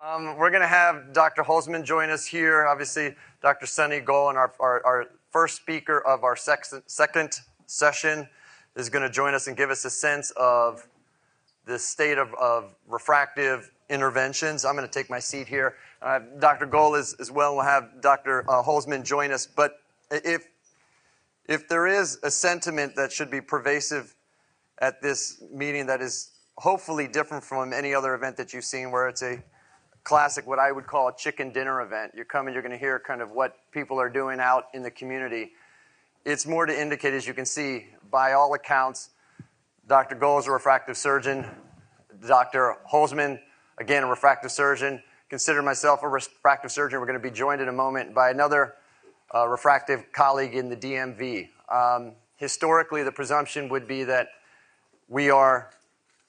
We're going to have Dr. Holzman join us here. Obviously, Dr. Sonny Goel, and our first speaker of our second session is going to join us and give us a sense of the state of refractive interventions. I'm going to take my seat here. Dr. Goel as well. We'll have Dr. Holzman join us. But if there is a sentiment that should be pervasive at this meeting that is hopefully different from any other event that you've seen, where it's a classic, what I would call a chicken dinner event. You're coming, you're going to hear kind of what people are doing out in the community. It's more to indicate, as you can see, by all accounts, Dr. Goel is a refractive surgeon. Dr. Holzman, again, a refractive surgeon. Consider myself a refractive surgeon. We're going to be joined in a moment by another refractive colleague in the DMV. Historically, the presumption would be that we are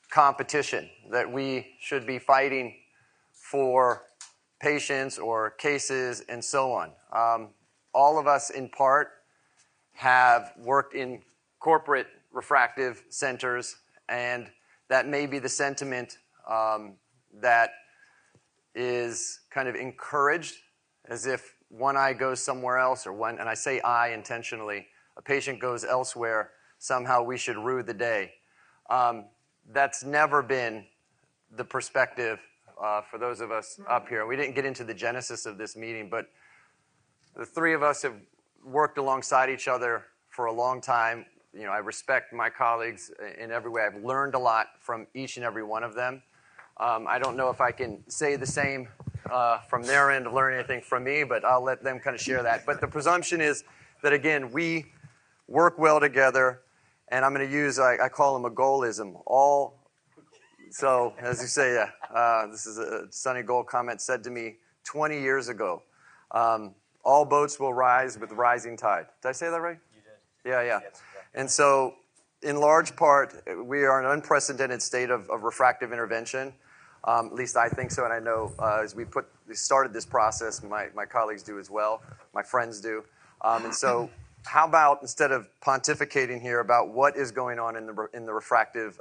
competition, that we should be fighting for patients or cases and so on. All of us, in part, have worked in corporate refractive centers, and that may be the sentiment that is kind of encouraged, as if one eye goes somewhere else, or one, and I say eye intentionally, a patient goes elsewhere, somehow we should rue the day. That's never been the perspective for those of us up here. We didn't get into the genesis of this meeting, but the three of us have worked alongside each other for a long time. You know, I respect my colleagues in every way. I've learned a lot from each and every one of them. I don't know if I can say the same from their end to learn anything from me, but I'll let them kind of share that. But the presumption is that, again, we work well together, and I'm going to use, I call them a goalism. So, as you say, this is a Sonny Goel comment said to me 20 years ago. All boats will rise with the rising tide. Did I say that right? You did. Yeah. Yes, and so, in large part, we are in an unprecedented state of refractive intervention. At least I think so, and I know as we started this process, my colleagues do as well, my friends do. And so, how about, instead of pontificating here about what is going on in the refractive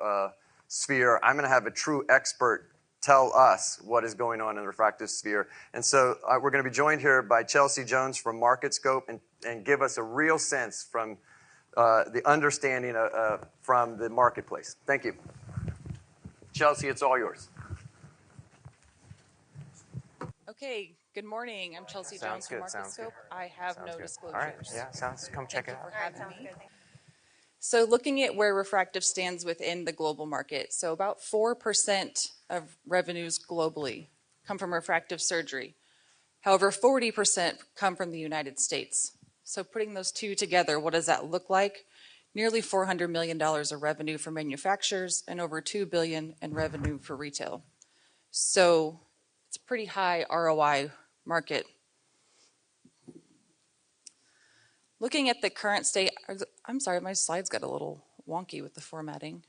sphere, I'm going to have a true expert tell us what is going on in the refractive sphere. And so we're going to be joined here by Chelsea Jones from Marketscope and give us a real sense from the understanding from the marketplace. Thank you. Chelsea, it's all yours. Okay, good morning. I'm Chelsea Jones from Marketscope. I have no disclosures. All right, yeah, come check it out. Thank you for having me. So looking at where refractive stands within the global market, so about 4% of revenues globally come from refractive surgery. However, 40% come from the United States. So putting those two together, what does that look like? Nearly $400 million of revenue for manufacturers and over $2 billion in revenue for retail. So it's a pretty high ROI market. Looking at the current state, I'm sorry, my slides got a little wonky with the formatting.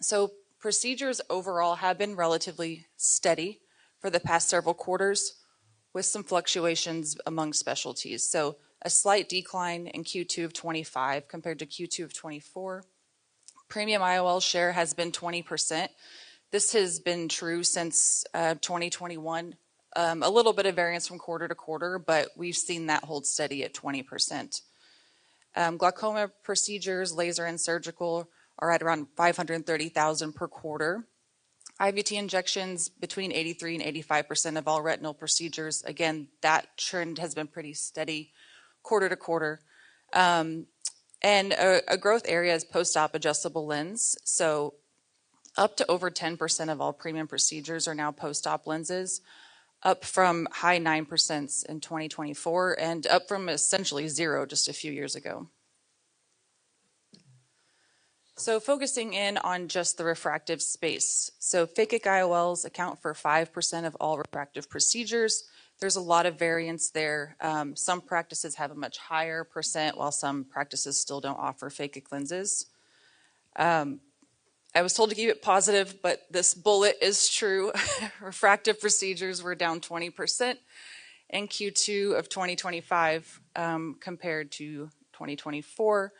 So procedures overall have been relatively steady for the past several quarters, with some fluctuations among specialties. So a slight decline in Q2 of 25 compared to Q2 of 24. Premium IOL share has been 20%. This has been true since 2021. A little bit of variance from quarter to quarter, but we've seen that hold steady at 20%. Glaucoma procedures, laser and surgical, are at around 530,000 per quarter. IVT injections, between 83 and 85% of all retinal procedures. Again, that trend has been pretty steady quarter to quarter. And a growth area is post-op adjustable lens. So up to over 10% of all premium procedures are now post-op lenses, up from high 9% in 2024 and up from essentially zero just a few years ago. So focusing in on just the refractive space. So phakic IOLs account for 5% of all refractive procedures. There's a lot of variance there. Some practices have a much higher percent, while some practices still don't offer phakic lenses. I was told to keep it positive, but this bullet is true. Refractive procedures were down 20% in Q2 of 2025 compared to 2024,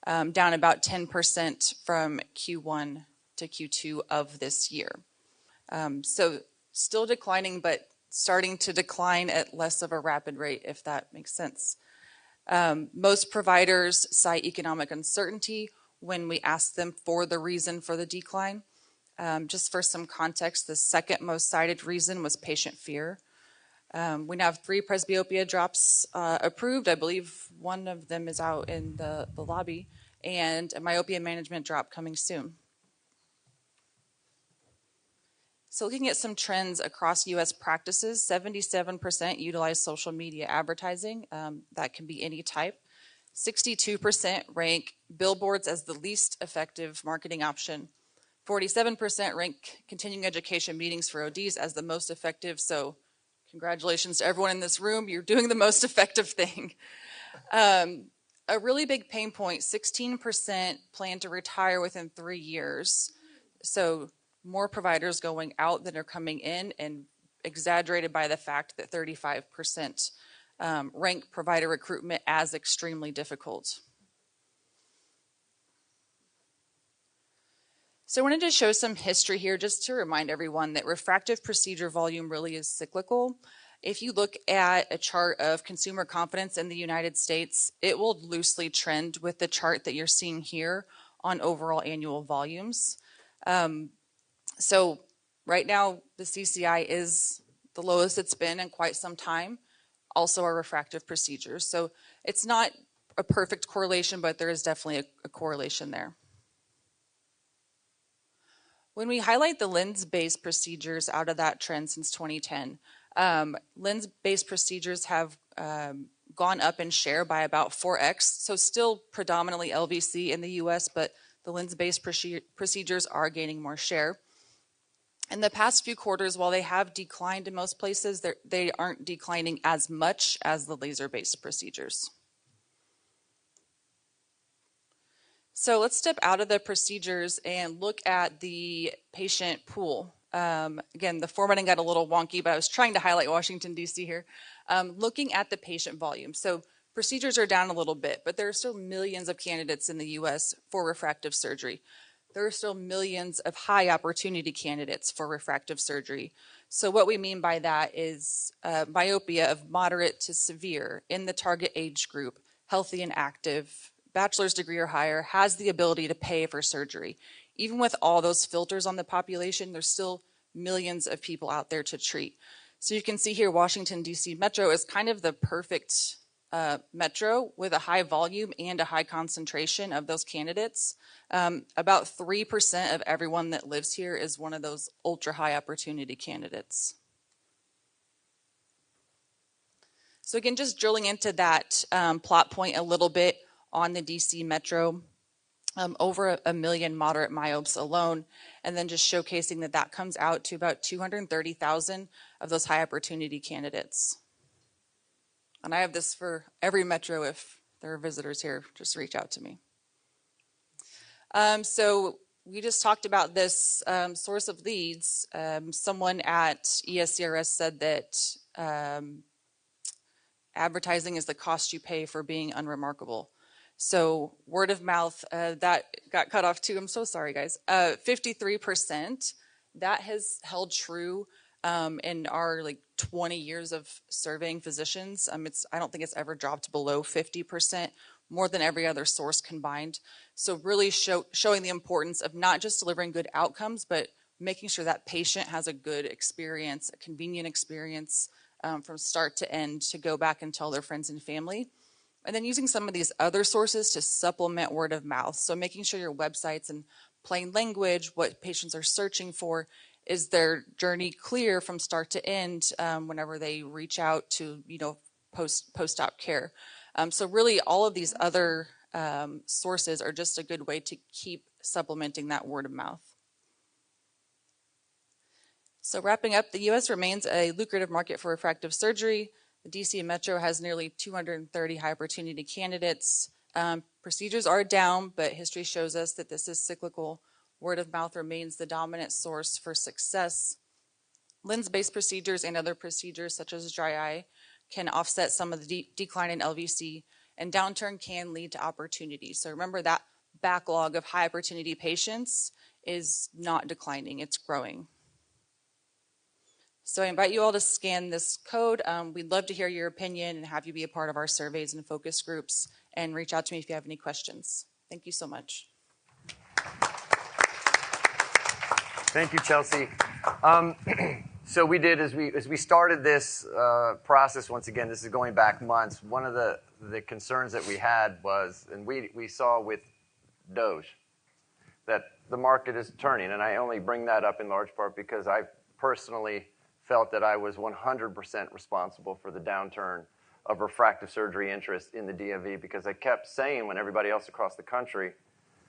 down about 10% from Q1 to Q2 of this year. So still declining, but starting to decline at less of a rapid rate, if that makes sense. Most providers cite economic uncertainty when we ask them for the reason for the decline. Just for some context, the second most cited reason was patient fear. We now have 3 presbyopia drops approved. I believe one of them is out in the lobby, and a myopia management drop coming soon. So looking at some trends across U.S. practices, 77% utilize social media advertising. That can be any type. 62% rank billboards as the least effective marketing option. 47% rank continuing education meetings for ODs as the most effective. So congratulations to everyone in this room. You're doing the most effective thing. A really big pain point, 16% plan to retire within 3 years. So more providers going out than are coming in, and exaggerated by the fact that 35% rank provider recruitment as extremely difficult. So I wanted to show some history here just to remind everyone that refractive procedure volume really is cyclical. If you look at a chart of consumer confidence in the United States, it will loosely trend with the chart that you're seeing here on overall annual volumes. So right now, the CCI is the lowest it's been in quite some time, also our refractive procedures. So it's not a perfect correlation, but there is definitely a correlation there. When we highlight the lens-based procedures out of that trend since 2010, lens-based procedures have gone up in share by about 4x, so still predominantly LVC in the US, but the lens-based procedures are gaining more share. In the past few quarters, while they have declined in most places, they aren't declining as much as the laser-based procedures. So let's step out of the procedures and look at the patient pool. Again, the formatting got a little wonky, but I was trying to highlight Washington, D.C. here. Looking at the patient volume. So procedures are down a little bit, but there are still millions of candidates in the U.S. for refractive surgery. There are still millions of high opportunity candidates for refractive surgery. So what we mean by that is myopia of moderate to severe in the target age group, healthy and active, bachelor's degree or higher, has the ability to pay for surgery. Even with all those filters on the population, there's still millions of people out there to treat. So you can see here, Washington, D.C. Metro is kind of the perfect metro with a high volume and a high concentration of those candidates. About 3% of everyone that lives here is one of those ultra high opportunity candidates. So again, just drilling into that plot point a little bit on the DC Metro, over 1 million moderate myopes alone, and then just showcasing that that comes out to about 230,000 of those high opportunity candidates. And I have this for every metro. If there are visitors here, just reach out to me. So we just talked about this source of leads. Someone at ESCRS said that advertising is the cost you pay for being unremarkable. So word of mouth, that got cut off too. I'm so sorry, guys. 53%, that has held true in our 20 years of surveying physicians. I don't think it's ever dropped below 50%, more than every other source combined. So really showing the importance of not just delivering good outcomes, but making sure that patient has a good experience, a convenient experience from start to end to go back and tell their friends and family. And then using some of these other sources to supplement word of mouth. So making sure your websites in plain language, what patients are searching for, is their journey clear from start to end whenever they reach out to, post-op care. So really all of these other sources are just a good way to keep supplementing that word of mouth. So wrapping up, the U.S. remains a lucrative market for refractive surgery. The DC Metro has nearly 230 high opportunity candidates. Procedures are down, but history shows us that this is cyclical. Word of mouth remains the dominant source for success. Lens-based procedures and other procedures such as dry eye can offset some of the decline in LVC, and downturn can lead to opportunity. So remember that backlog of high opportunity patients is not declining, it's growing. So I invite you all to scan this code. We'd love to hear your opinion and have you be a part of our surveys and focus groups, and reach out to me if you have any questions. Thank you so much. Thank you, Chelsea. So we did, as we started this process, once again, this is going back months, one of the concerns that we had was, and we saw with Doge, that the market is turning. And I only bring that up in large part because I personally felt that I was 100% responsible for the downturn of refractive surgery interest in the DMV, because I kept saying, when everybody else across the country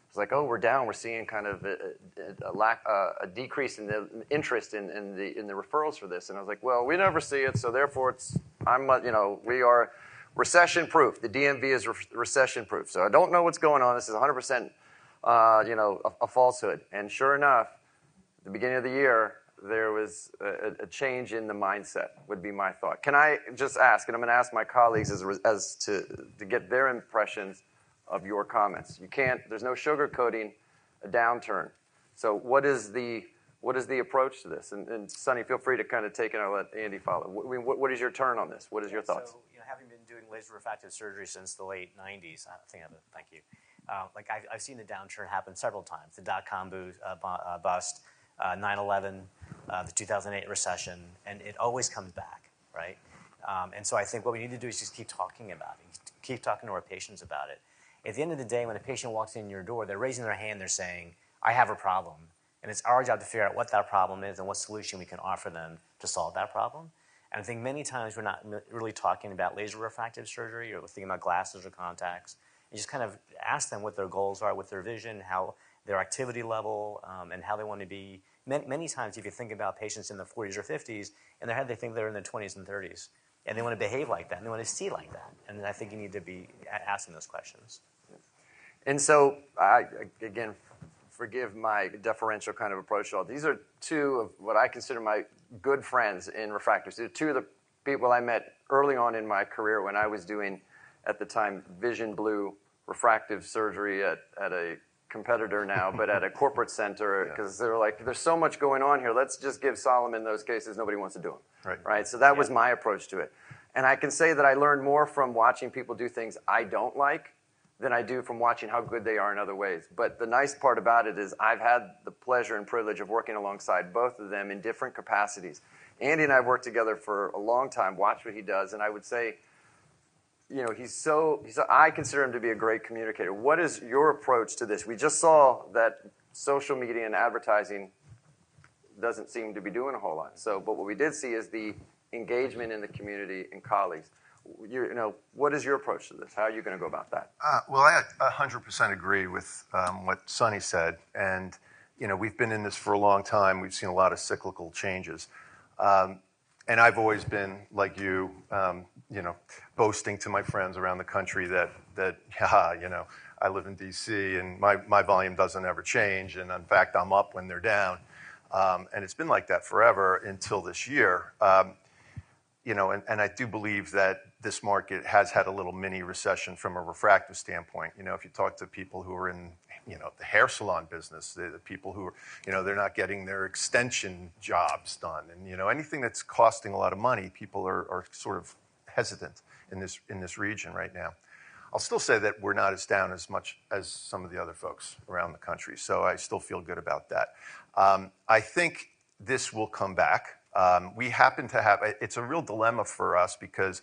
was like, oh, we're down, we're seeing kind of a decrease in the interest in the referrals for this. And I was like, well, we never see it, so therefore we are recession proof. The DMV is recession proof. So I don't know what's going on. This is 100% a falsehood. And sure enough, at the beginning of the year, there was a change in the mindset, would be my thought. Can I just ask, and I'm going to ask my colleagues as to get their impressions of your comments. There's no sugarcoating a downturn. So what is the approach to this? And Sonny, feel free to kind of take it, and I'll let Andy follow. What is your turn on this? What is your thoughts? So, having been doing laser refractive surgery since the late 90s, thank you. I've seen the downturn happen several times. The dot-com bust, 9/11, the 2008 recession, and it always comes back, right? And so I think what we need to do is just keep talking about it, keep talking to our patients about it. At the end of the day, when a patient walks in your door, they're raising their hand, they're saying, I have a problem. And it's our job to figure out what that problem is and what solution we can offer them to solve that problem. And I think many times we're not really talking about laser refractive surgery, or thinking about glasses or contacts, and just kind of ask them what their goals are with their vision, how their activity level, and how they want to be. Many times, if you think about patients in their 40s or 50s, in their head they think they're in their 20s and 30s. And they want to behave like that, and they want to see like that. And I think you need to be asking those questions. And so, again, forgive my deferential kind of approach to all. These are two of what I consider my good friends in refractors. They're two of the people I met early on in my career when I was doing, at the time, Vision Blue refractive surgery at a competitor now, but at a corporate center, because they were like, there's so much going on here, let's just give Solomon those cases, nobody wants to do them. Right? So that was my approach to it. And I can say that I learned more from watching people do things I don't like than I do from watching how good they are in other ways. But the nice part about it is I've had the pleasure and privilege of working alongside both of them in different capacities. Andy and I have worked together for a long time, watched what he does, and I would say, I consider him to be a great communicator. What is your approach to this? We just saw that social media and advertising doesn't seem to be doing a whole lot. But what we did see is the engagement in the community and colleagues. What is your approach to this? How are you going to go about that? Well, I 100% agree with what Sonny said. And, we've been in this for a long time. We've seen a lot of cyclical changes. And I've always been, like you, boasting to my friends around the country that I live in D.C. and my volume doesn't ever change. And, in fact, I'm up when they're down. And it's been like that forever until this year. And I do believe that this market has had a little mini recession from a refractive standpoint. If you talk to people who are in, the hair salon business, the people who are, they're not getting their extension jobs done. And, anything that's costing a lot of money, people are sort of hesitant in this region right now. I'll still say that we're not as down as much as some of the other folks around the country. So I still feel good about that. I think this will come back. We happen to have, it's a real dilemma for us because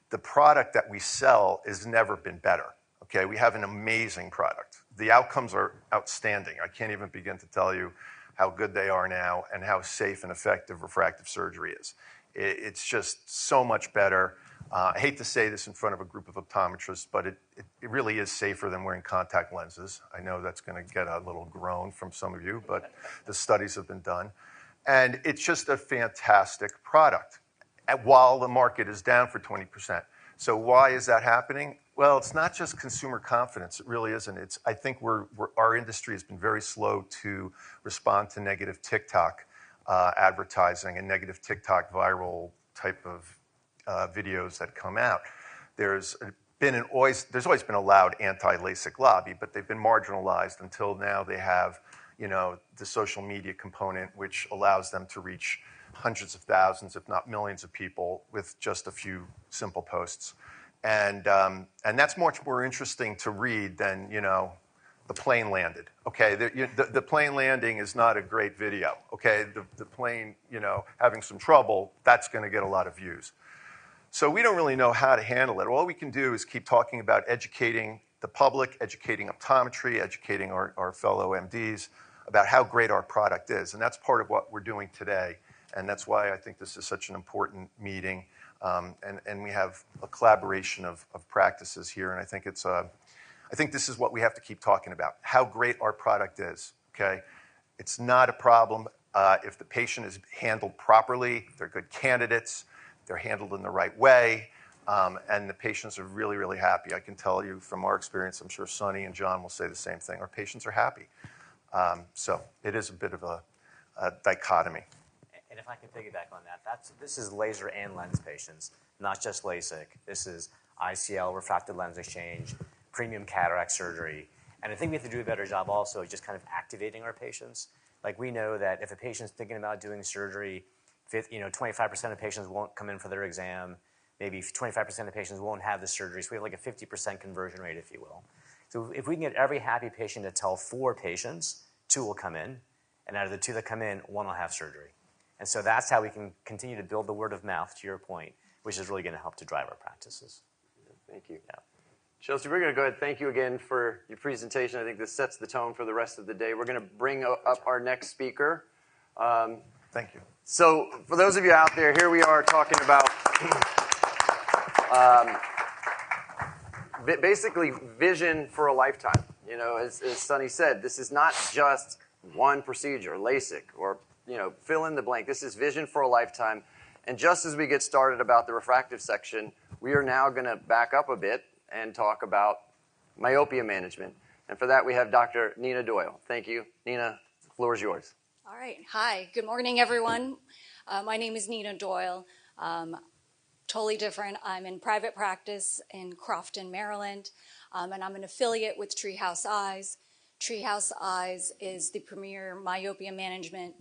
the product that we sell has never been better. Okay, we have an amazing product. The outcomes are outstanding. I can't even begin to tell you how good they are now and how safe and effective refractive surgery is. It's just so much better. I hate to say this in front of a group of optometrists, but it really is safer than wearing contact lenses. I know that's going to get a little groan from some of you, but the studies have been done. And it's just a fantastic product while the market is down for 20%. So why is that happening? Well, it's not just consumer confidence. It really isn't. I think our industry has been very slow to respond to negative TikTok advertising and negative TikTok viral type of videos that come out. There's always been a loud anti-LASIK lobby, but they've been marginalized until now. They have the social media component, which allows them to reach hundreds of thousands, if not millions of people with just a few simple posts. And that's much more interesting to read than, the plane landed. Okay, the plane landing is not a great video. Okay, the plane, having some trouble, that's going to get a lot of views. So we don't really know how to handle it. All we can do is keep talking about educating the public, educating optometry, educating our fellow MDs about how great our product is. And that's part of what we're doing today. And that's why I think this is such an important meeting. And we have a collaboration of practices here. And I think I think this is what we have to keep talking about, how great our product is, okay? It's not a problem if the patient is handled properly, they're good candidates, they're handled in the right way, and the patients are really, really happy. I can tell you from our experience, I'm sure Sonny and John will say the same thing, our patients are happy. So it is a bit of a dichotomy. And if I can piggyback on that, this is laser and lens patients, not just LASIK. This is ICL, refractive lens exchange, premium cataract surgery. And I think we have to do a better job also just kind of activating our patients. Like we know that if a patient's thinking about doing surgery, 25% of patients won't come in for their exam. Maybe 25% of patients won't have the surgery. So we have like a 50% conversion rate, if you will. So if we can get every happy patient to tell 4 patients, 2 will come in. And out of the 2 that come in, 1 will have surgery. And so that's how we can continue to build the word of mouth, to your point, which is really going to help to drive our practices. Thank you. Yeah. Chelsea, we're going to go ahead. Thank you again for your presentation. I think this sets the tone for the rest of the day. We're going to bring up our next speaker. Thank you. So for those of you out there, here we are talking about basically vision for a lifetime. As Sonny said, this is not just one procedure, LASIK, or fill in the blank. This is vision for a lifetime. And just as we get started about the refractive section, we are now going to back up a bit and talk about myopia management. And for that, we have Dr. Nina Doyle. Thank you. Nina, the floor is yours. All right. Hi. Good morning, everyone. My name is Nina Doyle. Totally different. I'm in private practice in Crofton, Maryland, and I'm an affiliate with Treehouse Eyes. Treehouse Eyes is the premier myopia management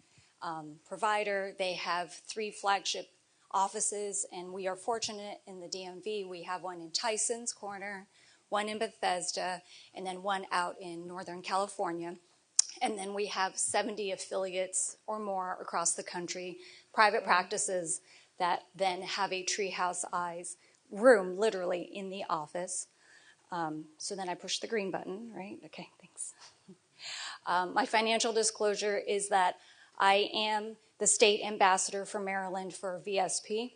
provider. They have 3 flagship offices, and we are fortunate in the DMV. We have one in Tyson's Corner, one in Bethesda, and then one out in Northern California. And then we have 70 affiliates or more across the country, private practices that then have a Treehouse Eyes room literally in the office. So then I push the green button, right? Okay, thanks. My financial disclosure is that I am the state ambassador for Maryland for VSP,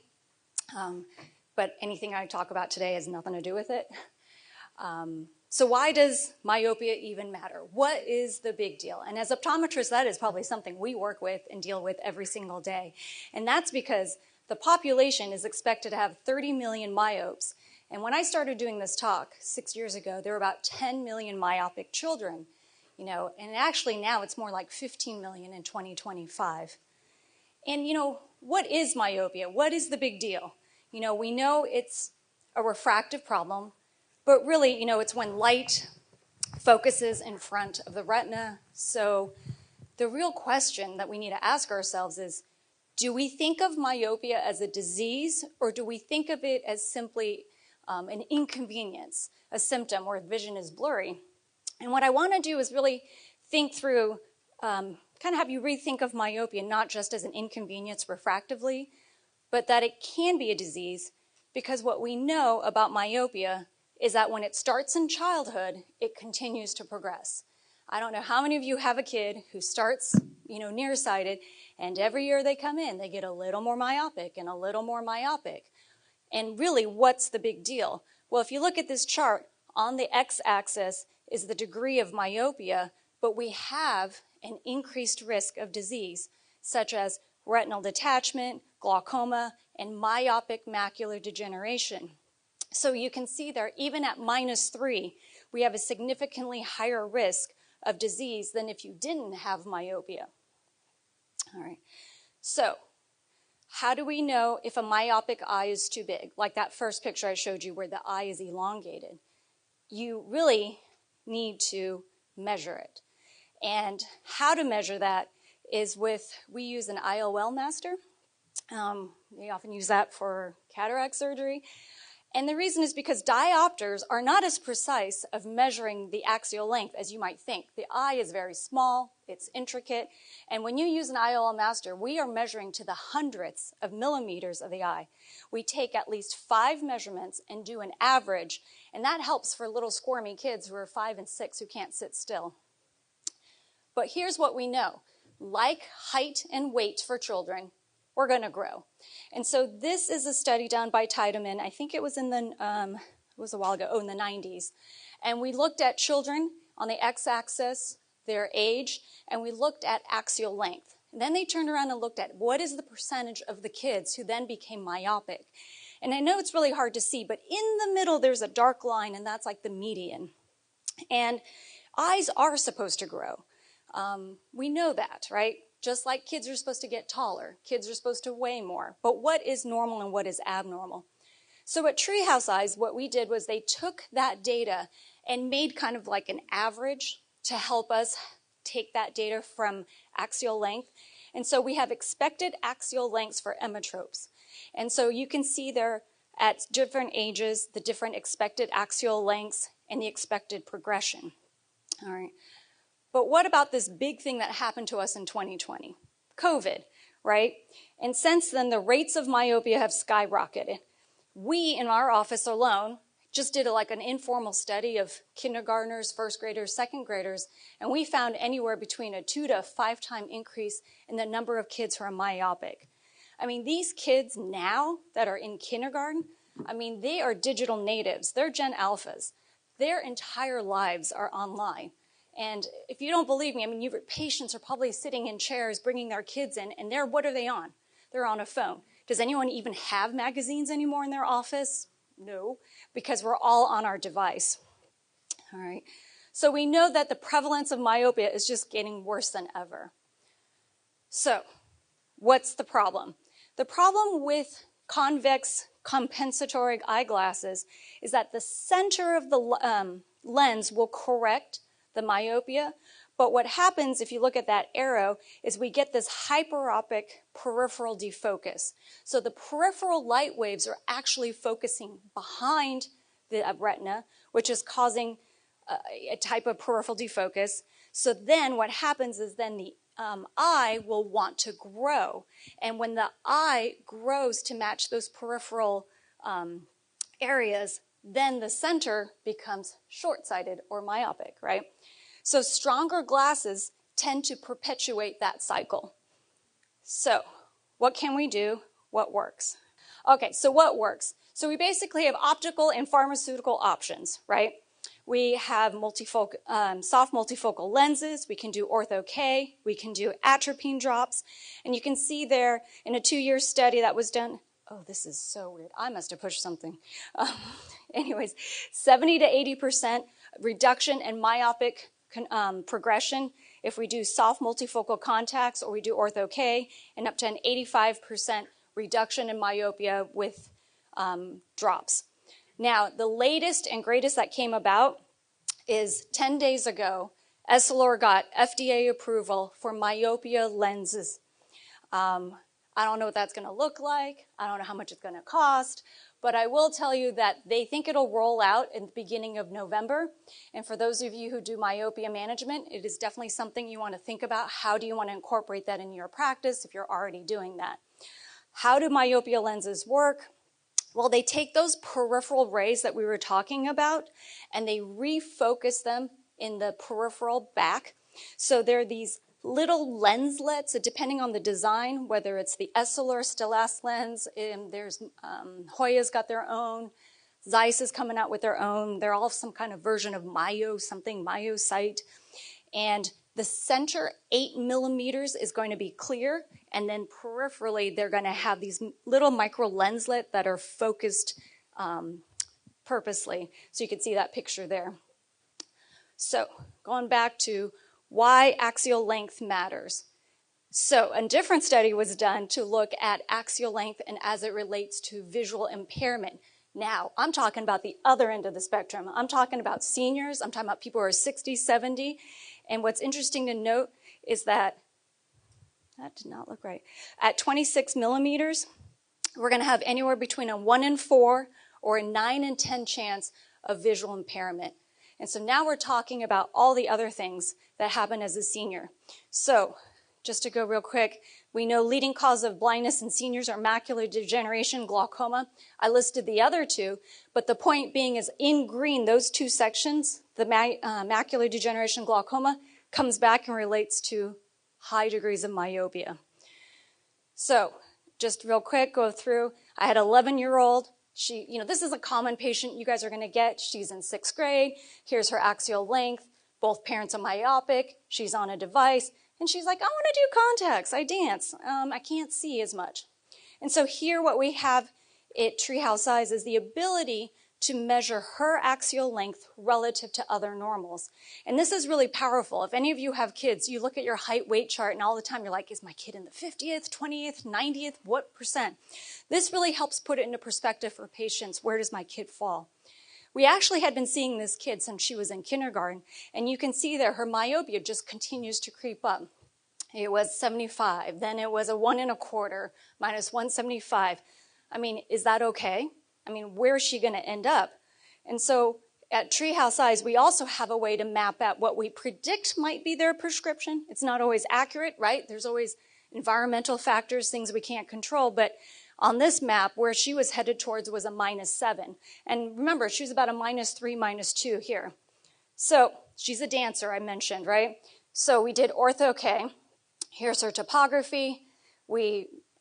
but anything I talk about today has nothing to do with it. So why does myopia even matter? What is the big deal? And as optometrists, that is probably something we work with and deal with every single day. And that's because the population is expected to have 30 million myopes. And when I started doing this talk 6 years ago, there were about 10 million myopic children, and actually now it's more like 15 million in 2025. And, what is myopia? What is the big deal? We know it's a refractive problem, but really, it's when light focuses in front of the retina. So the real question that we need to ask ourselves is, do we think of myopia as a disease, or do we think of it as simply an inconvenience, a symptom where vision is blurry? And what I want to do is really think through, kind of have you rethink of myopia not just as an inconvenience refractively, but that it can be a disease, because what we know about myopia is that when it starts in childhood, it continues to progress. I don't know how many of you have a kid who starts, nearsighted, and every year they come in, they get a little more myopic and a little more myopic. And really, what's the big deal? Well, if you look at this chart, on the x-axis is the degree of myopia, but we have an increased risk of disease, such as retinal detachment, glaucoma, and myopic macular degeneration. So you can see there, even at -3, we have a significantly higher risk of disease than if you didn't have myopia. All right, so how do we know if a myopic eye is too big? Like that first picture I showed you where the eye is elongated. You really need to measure it. And how to measure that is we use an IOL master. They often use that for cataract surgery. And the reason is because diopters are not as precise of measuring the axial length as you might think. The eye is very small, it's intricate, and when you use an IOL master, we are measuring to the hundredths of millimeters of the eye. We take at least 5 measurements and do an average, and that helps for little squirmy kids who are 5 and 6 who can't sit still. But here's what we know. Like height and weight for children, we're going to grow. And so this is a study done by Tiedemann. I think it was in the, it was a while ago, in the 90s. And we looked at children on the x-axis, their age, and we looked at axial length. And then they turned around and looked at what is the percentage of the kids who then became myopic. And I know it's really hard to see, but in the middle there's a dark line, and that's like the median. And eyes are supposed to grow. We know that, right? Just like kids are supposed to get taller, kids are supposed to weigh more. But what is normal and what is abnormal? So at Treehouse Eyes, what we did was they took that data and made kind of like an average to help us take that data from axial length. And so we have expected axial lengths for emmetropes. And so you can see there at different ages, the different expected axial lengths and the expected progression. All right. But what about this big thing that happened to us in 2020? COVID, right? And since then, the rates of myopia have skyrocketed. We, in our office alone, just did like an informal study of kindergartners, first graders, second graders, and we found anywhere between a 2 to 5 time increase in the number of kids who are myopic. I mean, these kids now that are in kindergarten, I mean, they are digital natives. They're Gen Alphas. Their entire lives are online. And if you don't believe me, I mean, your patients are probably sitting in chairs bringing their kids in, and what are they on? They're on a phone. Does anyone even have magazines anymore in their office? No, because we're all on our device. All right. So we know that the prevalence of myopia is just getting worse than ever. So what's the problem? The problem with convex compensatory eyeglasses is that the center of the lens will correct the myopia, but what happens if you look at that arrow is we get this hyperopic peripheral defocus. So the peripheral light waves are actually focusing behind the retina, which is causing a type of peripheral defocus. So then what happens is then the eye will want to grow, and when the eye grows to match those peripheral areas, then the center becomes short-sighted or myopic, right? So stronger glasses tend to perpetuate that cycle. So what can we do? What works? Okay, so what works? So we basically have optical and pharmaceutical options, right? We have soft multifocal lenses. We can do ortho-K. We can do atropine drops. And you can see there in a 2-year study that was done. Oh, this is so weird. I must have pushed something. Anyways, 70 to 80% reduction in myopic progression if we do soft multifocal contacts or we do ortho-K, and up to an 85% reduction in myopia with drops. Now, the latest and greatest that came about is 10 days ago, Essilor got FDA approval for myopia lenses. I don't know what that's going to look like. I don't know how much it's going to cost. But I will tell you that they think it'll roll out in the beginning of November. And for those of you who do myopia management, it is definitely something you want to think about. How do you want to incorporate that into your practice if you're already doing that? How do myopia lenses work? Well, they take those peripheral rays that we were talking about, and they refocus them in the peripheral back. So they're these little lenslets, depending on the design, whether it's the Essilor Stellast lens, there's Hoya's got their own, Zeiss is coming out with their own. They're all some kind of version of Myosight. And the center 8 millimeters is going to be clear, and then peripherally they're going to have these little micro lenslet that are focused purposely. So you can see that picture there. So going back to why axial length matters. So a different study was done to look at axial length and as it relates to visual impairment. Now, I'm talking about the other end of the spectrum. I'm talking about seniors. I'm talking about people who are 60, 70. And what's interesting to note is that, That did not look right. At 26 millimeters, we're going to have anywhere between a 1 in 4 or a 9 in 10 chance of visual impairment. And so now we're talking about all the other things that happen as a senior. So just to go real quick, we know leading cause of blindness in seniors are macular degeneration, glaucoma. I listed the other two, but the point being is in green, those two sections, the macular degeneration, glaucoma, comes back and relates to high degrees of myopia. So just real quick, go through. I had an 11-year-old. This is a common patient you guys are going to get. She's in 6th grade. Here's her axial length. Both parents are myopic. She's on a device. And she's like, I want to do contacts. I dance. I can't see as much. And so here what we have at Treehouse Eyes is the ability to measure her axial length relative to other normals. And this is really powerful. If any of you have kids, you look at your height weight chart and all the time you're like, is my kid in the 50th, 20th, 90th, what percent? This really helps put it into perspective for patients. Where does my kid fall? We actually had been seeing this kid since she was in kindergarten, and you can see there her myopia just continues to creep up. It was 75, then it was a 1 1/4, minus 175. I mean, is that okay? I mean, where is she going to end up? And so at Treehouse Eyes, we also have a way to map out what we predict might be their prescription. It's not always accurate, right? There's always environmental factors, things we can't control, but on this map, where she was headed towards was a -7. And remember, she was about a -3, -2 here. So she's a dancer, I mentioned, right? So we did Ortho-K. Here's her topography.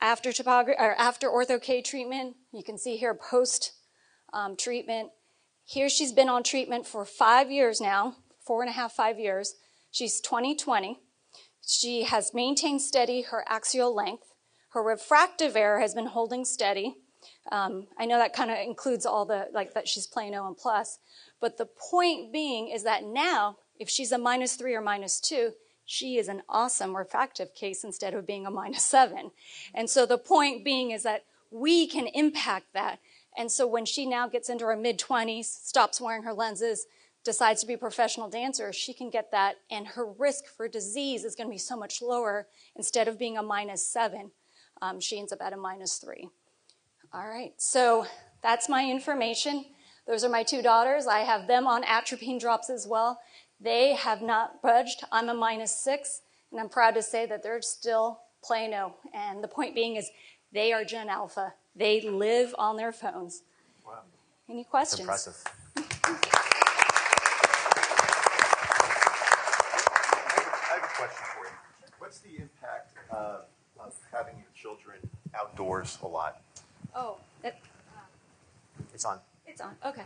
After Ortho-K treatment, you can see here post treatment. Here she's been on treatment for 5 years now, 4.5, 5 years. She's 20/20. She has maintained steady her axial length. Her refractive error has been holding steady. I know that kind of includes all that she's plano and plus. But the point being is that now, if she's a -3 or -2, she is an awesome refractive case instead of being a -7. And so the point being is that we can impact that. And so when she now gets into her mid-20s, stops wearing her lenses, decides to be a professional dancer, she can get that, and her risk for disease is going to be so much lower. Instead of being a -7, she ends up at a -3. All right, so that's my information. Those are my 2 daughters. I have them on atropine drops as well. They have not budged. I'm a -6, and I'm proud to say that they're still plano. And the point being is they are Gen Alpha. They live on their phones. Wow. Any questions? That's impressive. I have a question for you. What's the impact of having your children outdoors a lot? Oh, It's on. it's on. Okay.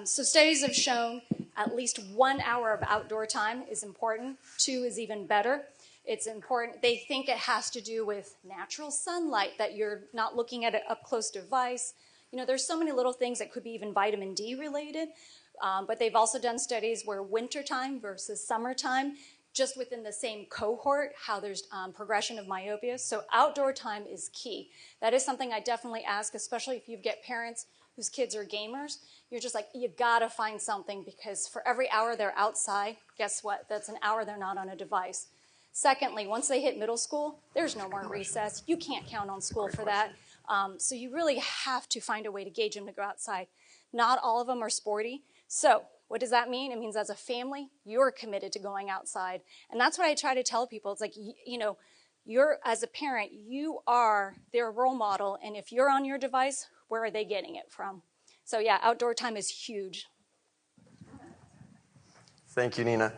So studies have shown at least 1 hour of outdoor time is important. 2 is even better. It's important. They think it has to do with natural sunlight, that you're not looking at an up-close device. There's so many little things that could be even vitamin D related. But they've also done studies where wintertime versus summertime, just within the same cohort, how there's progression of myopia. So outdoor time is key. That is something I definitely ask, especially if you get parents whose kids are gamers. You're just like, you gotta find something, because for every hour they're outside, guess what? That's an hour they're not on a device. Secondly, once they hit middle school, there's no more recess. You can't count on school for that. So you really have to find a way to gauge them to go outside. Not all of them are sporty. So what does that mean? It means as a family, you're committed to going outside. And that's what I try to tell people. It's like, you're, as a parent, you are their role model. And if you're on your device, where are they getting it from? So yeah, outdoor time is huge. Thank you, Nina.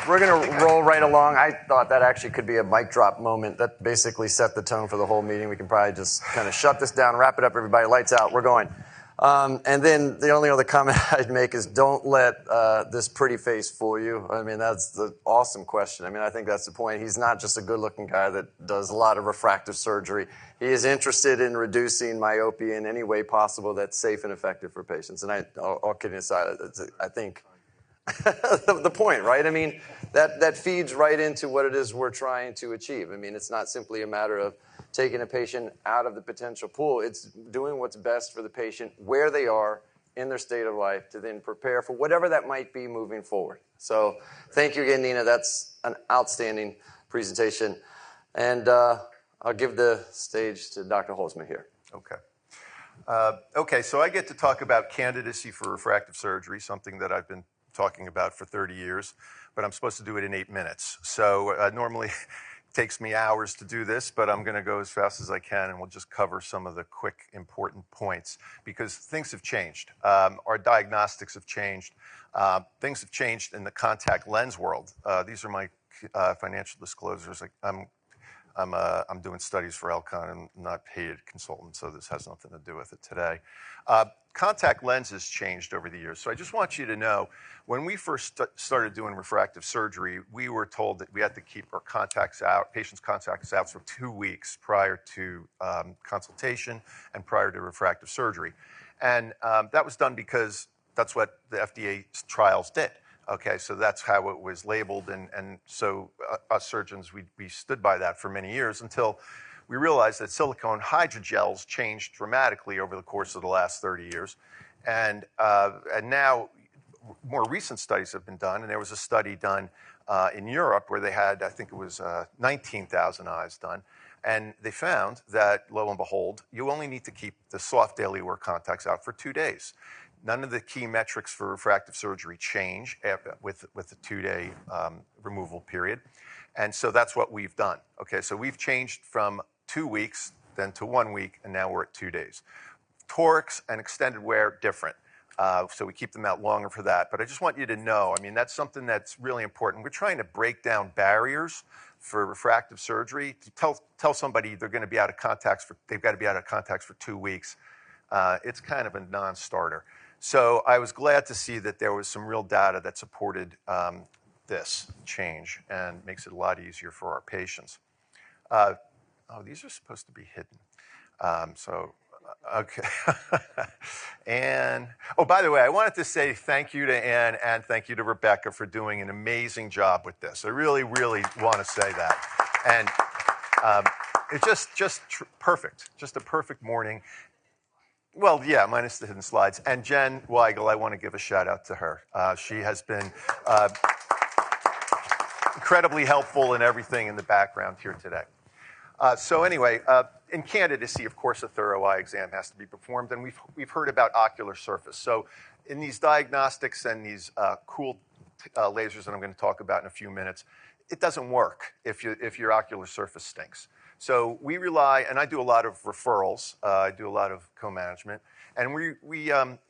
We're going to roll right along. I thought that actually could be a mic drop moment. That basically set the tone for the whole meeting. We can probably just kind of shut this down, wrap it up, everybody. Lights out. We're going. And then the only other comment I'd make is don't let this pretty face fool you. I mean, that's the awesome question. I mean, I think that's the point. He's not just a good-looking guy that does a lot of refractive surgery. He is interested in reducing myopia in any way possible that's safe and effective for patients. And all kidding aside, I think the point, right? I mean, that feeds right into what it is we're trying to achieve. I mean, it's not simply a matter of taking a patient out of the potential pool. It's doing what's best for the patient where they are in their state of life to then prepare for whatever that might be moving forward. So thank you again, Nina. That's an outstanding presentation. And I'll give the stage to Dr. Holzman here. Okay. Okay, so I get to talk about candidacy for refractive surgery, something that I've been talking about for 30 years, but I'm supposed to do it in 8 minutes. So normally it takes me hours to do this, but I'm going to go as fast as I can, and we'll just cover some of the quick, important points, because things have changed. Our diagnostics have changed. Things have changed in the contact lens world. These are my financial disclosures. I'm doing studies for Elcon and not paid consultant, so this has nothing to do with it today. Contact lenses changed over the years. So I just want you to know, when we first started doing refractive surgery, we were told that we had to keep our contacts out, patients' contacts out for 2 weeks prior to consultation and prior to refractive surgery. And that was done because that's what the FDA trials did. Okay, so that's how it was labeled, and so us surgeons, we stood by that for many years until we realized that silicone hydrogels changed dramatically over the course of the last 30 years. And now more recent studies have been done, and there was a study done in Europe where they had, I think it was 19,000 eyes done, and they found that, lo and behold, you only need to keep the soft daily wear contacts out for 2 days. None of the key metrics for refractive surgery change with the 2-day removal period. And so that's what we've done. Okay, so we've changed from 2 weeks, then to 1 week, and now we're at 2 days. Torics and extended wear, different. So we keep them out longer for that. But I just want you to know, I mean, that's something that's really important. We're trying to break down barriers for refractive surgery. To tell somebody they're going to be out of contacts they've got to be out of contacts for 2 weeks. It's kind of a non-starter. So I was glad to see that there was some real data that supported this change and makes it a lot easier for our patients. Oh, these are supposed to be hidden. Okay. And, oh, by the way, I wanted to say thank you to Ann and thank you to Rebecca for doing an amazing job with this. I really, really want to say that. And it's just perfect, just a perfect morning. Well, yeah, minus the hidden slides. And Jen Weigel, I want to give a shout out to her. She has been incredibly helpful in everything in the background here today. So anyway, in candidacy, of course, a thorough eye exam has to be performed, and we've heard about ocular surface. So in these diagnostics and these cool lasers that I'm going to talk about in a few minutes, it doesn't work if your ocular surface stinks. So we rely, and I do a lot of referrals. I do a lot of co-management, and we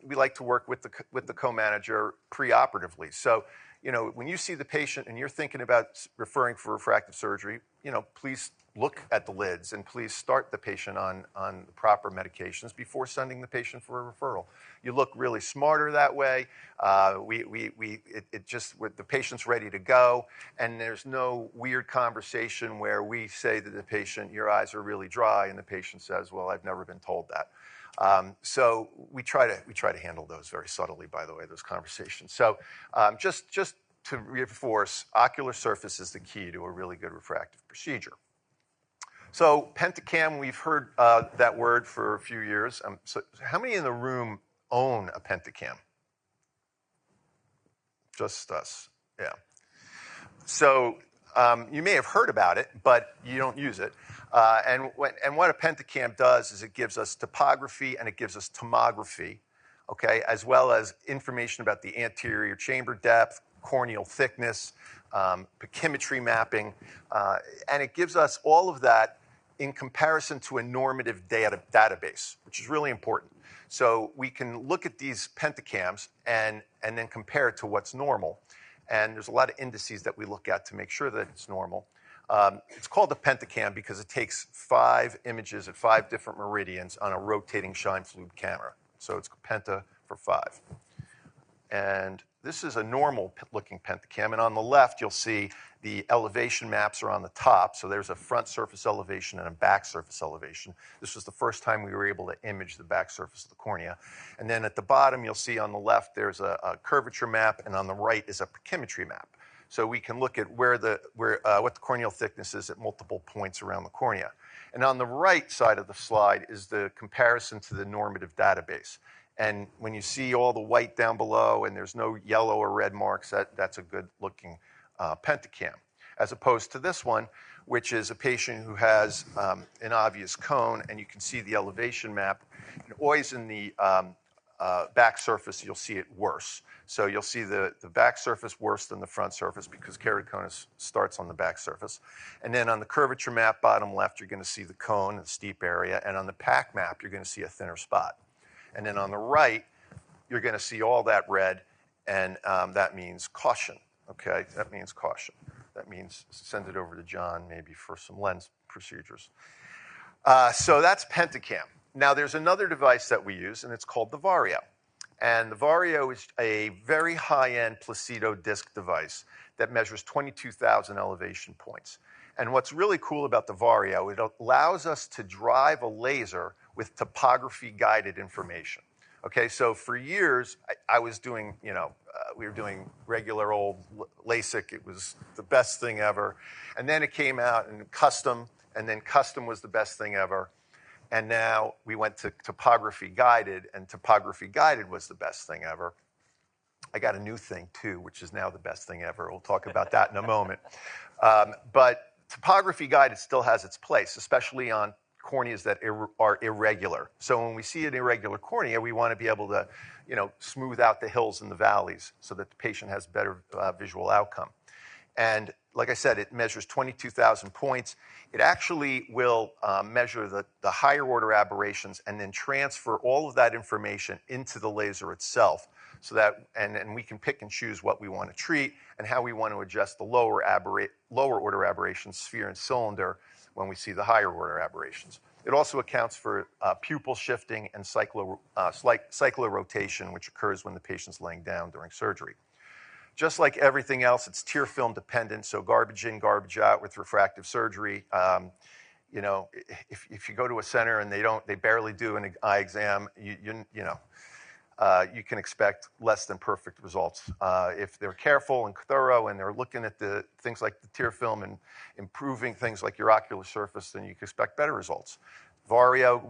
like to work with the co-manager preoperatively. So, you know, when you see the patient and you're thinking about referring for refractive surgery, you know, please look at the lids and please start the patient on the proper medications before sending the patient for a referral. You look really smarter that way. The patient's ready to go, and there's no weird conversation where we say to the patient, your eyes are really dry, and the patient says, well, I've never been told that. So we try to handle those very subtly, by the way, those conversations. So just to reinforce, ocular surface is the key to a really good refractive procedure. So Pentacam, we've heard that word for a few years. So how many in the room own a Pentacam? Just us, yeah. So you may have heard about it, but you don't use it. And what a Pentacam does is it gives us topography and it gives us tomography, okay, as well as information about the anterior chamber depth, corneal thickness, pachymetry mapping, and it gives us all of that in comparison to a normative database, which is really important. So we can look at these Pentacams and then compare it to what's normal. And there's a lot of indices that we look at to make sure that it's normal. It's called a Pentacam because it takes 5 images at 5 different meridians on a rotating shine fluid camera. So it's penta for 5. And this is a normal looking Pentacam, and on the left you'll see the elevation maps are on the top. So there's a front surface elevation and a back surface elevation. This was the first time we were able to image the back surface of the cornea. And then at the bottom you'll see on the left there's a curvature map, and on the right is a pachymetry map. So we can look at what the corneal thickness is at multiple points around the cornea. And on the right side of the slide is the comparison to the normative database. And when you see all the white down below and there's no yellow or red marks, that's a good looking pentacam. As opposed to this one, which is a patient who has an obvious cone, and you can see the elevation map. And always in the back surface, you'll see it worse. So you'll see the back surface worse than the front surface because keratoconus starts on the back surface. And then on the curvature map, bottom left, you're going to see the cone, the steep area. And on the PAC map, you're going to see a thinner spot. And then on the right, you're going to see all that red, and that means caution. Okay, that means caution. That means send it over to John maybe for some lens procedures. So that's Pentacam. Now there's another device that we use, and it's called the Vario. And the Vario is a very high-end Placido disc device that measures 22,000 elevation points. And what's really cool about the Vario, it allows us to drive a laser with topography-guided information. Okay, so for years, I was doing, we were doing regular old LASIK. It was the best thing ever. And then it came out in custom, and then custom was the best thing ever. And now we went to topography guided, and topography guided was the best thing ever. I got a new thing too, which is now the best thing ever. We'll talk about that in a moment. But topography guided still has its place, especially on corneas that are irregular. So when we see an irregular cornea, we want to be able to, smooth out the hills and the valleys so that the patient has better visual outcome. And like I said, it measures 22,000 points. It actually will measure the higher order aberrations and then transfer all of that information into the laser itself, so that and we can pick and choose what we want to treat and how we want to adjust the lower order aberrations, sphere and cylinder, when we see the higher order aberrations. It also accounts for pupil shifting and cyclorotation, which occurs when the patient's laying down during surgery. Just like everything else, it's tear film dependent, so garbage in, garbage out with refractive surgery. If you go to a center and they barely do an eye exam, you can expect less than perfect results. If they're careful and thorough and they're looking at the things like the tear film and improving things like your ocular surface, then you can expect better results. Vario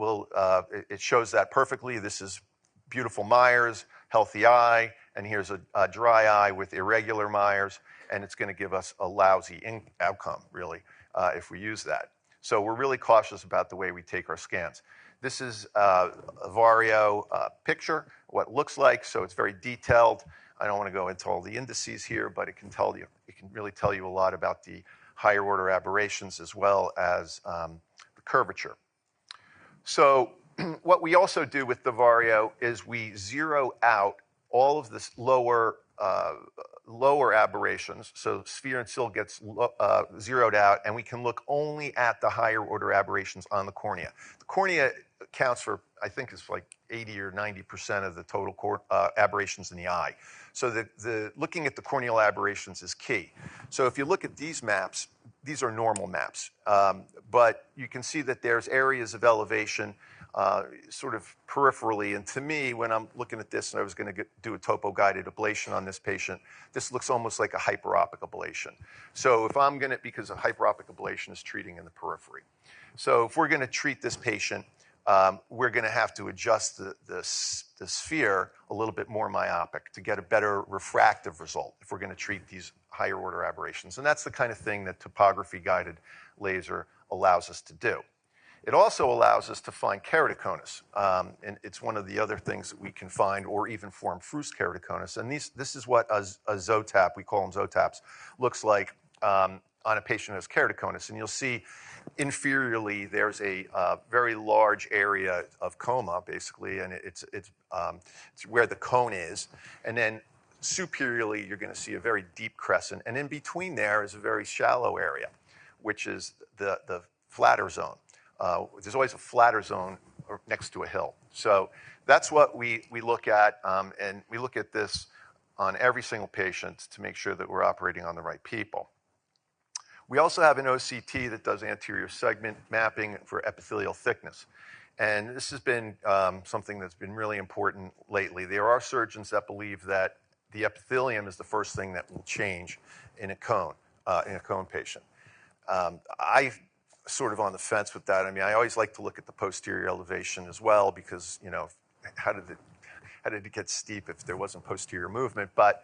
it shows that perfectly. This is beautiful Myers, healthy eye, and here's a dry eye with irregular Myers, and it's going to give us a lousy outcome, really, if we use that. So we're really cautious about the way we take our scans. This is a Vario picture, what it looks like, so it's very detailed. I don't want to go into all the indices here, but it can really tell you a lot about the higher order aberrations as well as the curvature. So what we also do with the Vario is we zero out all of this lower aberrations. So sphere and cyl gets zeroed out, and we can look only at the higher order aberrations on the cornea. The cornea accounts for, I think it's like 80 or 90% of the total aberrations in the eye. So the looking at the corneal aberrations is key. So if you look at these maps, these are normal maps, but you can see that there's areas of elevation sort of peripherally. And to me, when I'm looking at this and I was going to do a topo-guided ablation on this patient, this looks almost like a hyperopic ablation. So if I'm going to, because a hyperopic ablation is treating in the periphery. So if we're going to treat this patient, we're going to have to adjust the sphere a little bit more myopic to get a better refractive result if we're going to treat these higher order aberrations. And that's the kind of thing that topography-guided laser allows us to do. It also allows us to find keratoconus, and it's one of the other things that we can find, or even form fruste keratoconus. And this is what a ZOTAP, we call them ZOTAPs, looks like on a patient who has keratoconus. And you'll see inferiorly there's a very large area of coma, basically, and it's where the cone is. And then superiorly, you're going to see a very deep crescent. And in between there is a very shallow area, which is the flatter zone. There's always a flatter zone next to a hill. So that's what we look at, and we look at this on every single patient to make sure that we're operating on the right people. We also have an OCT that does anterior segment mapping for epithelial thickness. And this has been something that's been really important lately. There are surgeons that believe that the epithelium is the first thing that will change in a cone patient. I sort of on the fence with that. I mean, I always like to look at the posterior elevation as well because, how how did it get steep if there wasn't posterior movement? But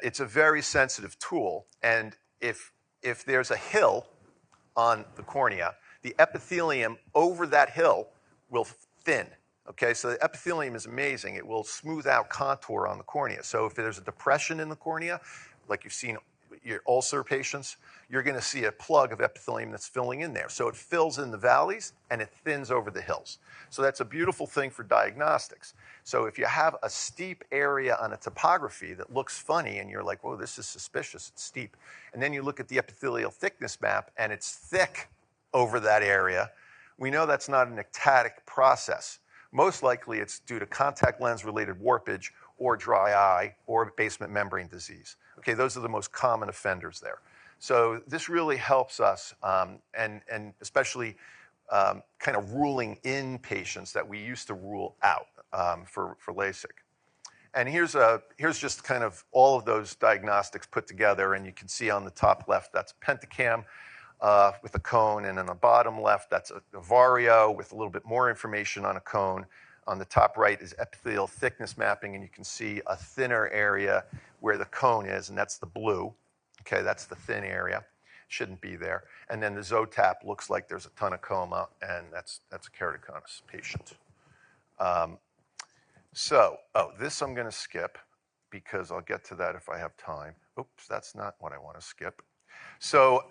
it's a very sensitive tool. And if there's a hill on the cornea, the epithelium over that hill will thin. Okay, so the epithelium is amazing. It will smooth out contour on the cornea. So if there's a depression in the cornea, like you've seen your ulcer patients, you're going to see a plug of epithelium that's filling in there. So it fills in the valleys and it thins over the hills. So that's a beautiful thing for diagnostics. So if you have a steep area on a topography that looks funny and you're like, whoa, this is suspicious, it's steep. And then you look at the epithelial thickness map and it's thick over that area, we know that's not an ectatic process. Most likely it's due to contact lens related warpage or dry eye or basement membrane disease. Okay, those are the most common offenders there. So this really helps us, and especially kind of ruling in patients that we used to rule out for LASIK. And here's just kind of all of those diagnostics put together, and you can see on the top left, that's Pentacam with a cone, and on the bottom left, that's a Vario with a little bit more information on a cone. On the top right is epithelial thickness mapping, and you can see a thinner area where the cone is, and that's the blue. Okay, that's the thin area. Shouldn't be there. And then the ZOTAP looks like there's a ton of coma, and that's a keratoconus patient. This I'm going to skip because I'll get to that if I have time. Oops, that's not what I want to skip. So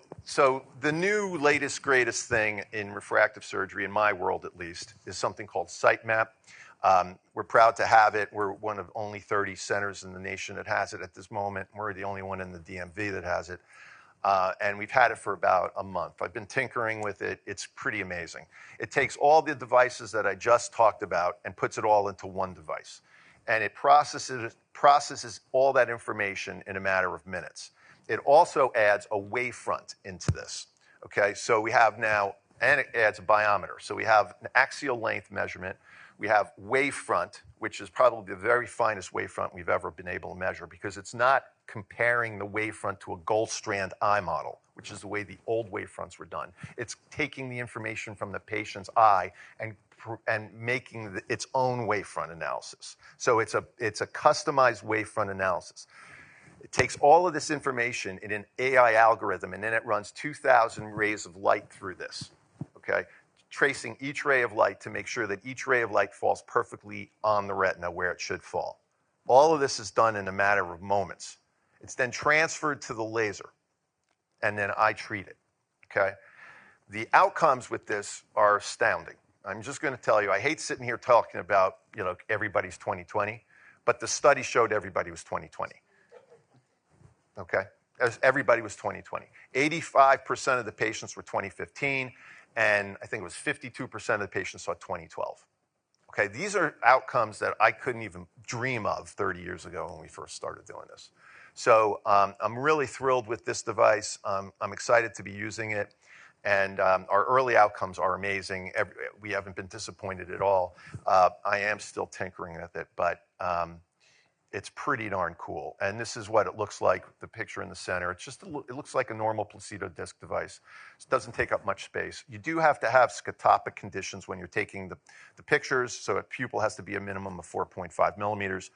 the new latest, greatest thing in refractive surgery, in my world at least, is something called SiteMap. We're proud to have it. We're one of only 30 centers in the nation that has it at this moment. We're the only one in the DMV that has it. And we've had it for about a month. I've been tinkering with it. It's pretty amazing. It takes all the devices that I just talked about and puts it all into one device. And it processes all that information in a matter of minutes. It also adds a wavefront into this. Okay, so we have now, and it adds a biometer. So we have an axial length measurement. We have wavefront, which is probably the very finest wavefront we've ever been able to measure, because it's not comparing the wavefront to a gold strand eye model, which is the way the old wavefronts were done. It's taking the information from the patient's eye and making its own wavefront analysis. So it's a customized wavefront analysis. It takes all of this information in an AI algorithm, and then it runs 2,000 rays of light through this, okay? Tracing each ray of light to make sure that each ray of light falls perfectly on the retina where it should fall. All of this is done in a matter of moments. It's then transferred to the laser, and then I treat it, okay? The outcomes with this are astounding. I'm just going to tell you, I hate sitting here talking about, everybody's 20/20, but the study showed everybody was 20/20. Okay? Everybody was 20/20. 85% of the patients were 2015, and I think it was 52% of the patients saw 2012. Okay, these are outcomes that I couldn't even dream of 30 years ago when we first started doing this. So I'm really thrilled with this device. I'm excited to be using it, and our early outcomes are amazing. We haven't been disappointed at all. I am still tinkering with it, but it's pretty darn cool. And this is what it looks like, the picture in the center. It looks like a normal placido disc device. It doesn't take up much space. You do have to have scotopic conditions when you're taking the pictures, so a pupil has to be a minimum of 4.5 millimeters.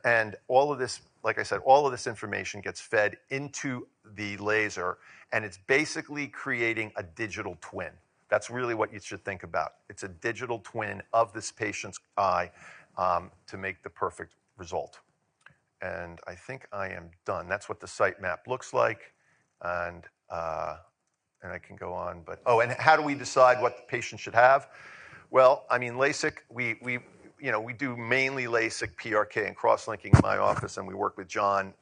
And all of this, like I said, all of this information gets fed into the laser, and it's basically creating a digital twin. That's really what you should think about. It's a digital twin of this patient's eye to make the perfect result. And I think I am done. That's what the site map looks like. And I can go on, but, and how do we decide what the patient should have? Well, I mean, LASIK, we do mainly LASIK, PRK, and cross-linking in my office, and we work with John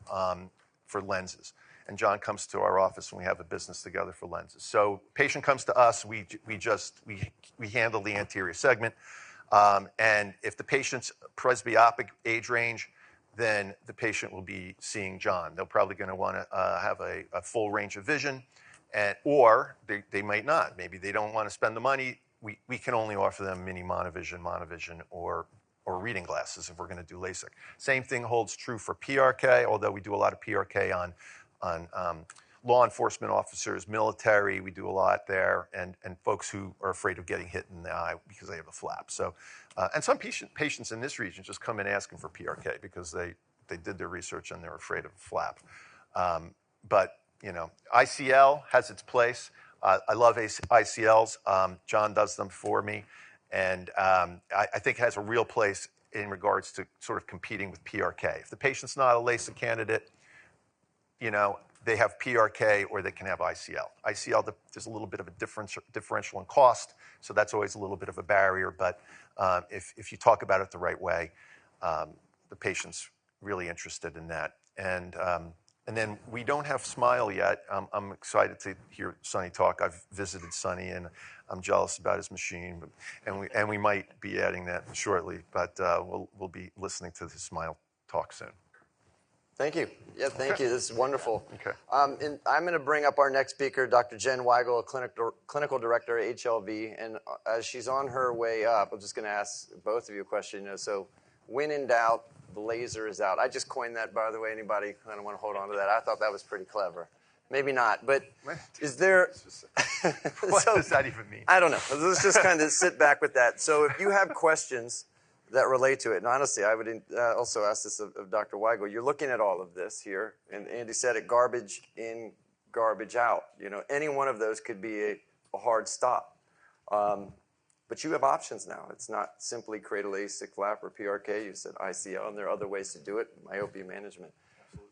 for lenses. And John comes to our office and we have a business together for lenses. So patient comes to us, we handle the anterior segment. And if the patient's presbyopic age range, then the patient will be seeing John. They're probably going to want to have a full range of vision, or they might not. Maybe they don't want to spend the money. We can only offer them mini monovision, or reading glasses if we're going to do LASIK. Same thing holds true for PRK, although we do a lot of PRK on law enforcement officers, military, we do a lot there, and folks who are afraid of getting hit in the eye because they have a flap. So, and some patients in this region just come in asking for PRK because they did their research and they're afraid of a flap. But, you know, ICL has its place. I love ICLs. John does them for me. And I think it has a real place in regards to sort of competing with PRK. If the patient's not a LASIK candidate, you know, they have PRK or they can have ICL. ICL, there's a little bit of a differential in cost, so that's always a little bit of a barrier. But if you talk about it the right way, the patient's really interested in that. And then we don't have SMILE yet. I'm excited to hear Sonny talk. I've visited Sonny, and I'm jealous about his machine. And we might be adding that shortly, but we'll be listening to the SMILE talk soon. Thank you. Yeah, thank you. This is wonderful. Okay. And I'm going to bring up our next speaker, Dr. Jen Weigel, clinical director at HLV. And as she's on her way up, I'm just going to ask both of you a question. You know, so when in doubt, the laser is out. I just coined that, by the way. Anybody kind of want to hold on to that? I thought that was pretty clever. Maybe not, but is there... What does that even mean? I don't know. Let's just kind of sit back with that. So if you have questions that relate to it, and honestly, I would also ask this of Dr. Weigel. You're looking at all of this here, and Andy said it, garbage in, garbage out. You know, any one of those could be a hard stop. But you have options now. It's not simply create a LASIK flap or PRK. You said ICL, and there are other ways to do it, myopia management.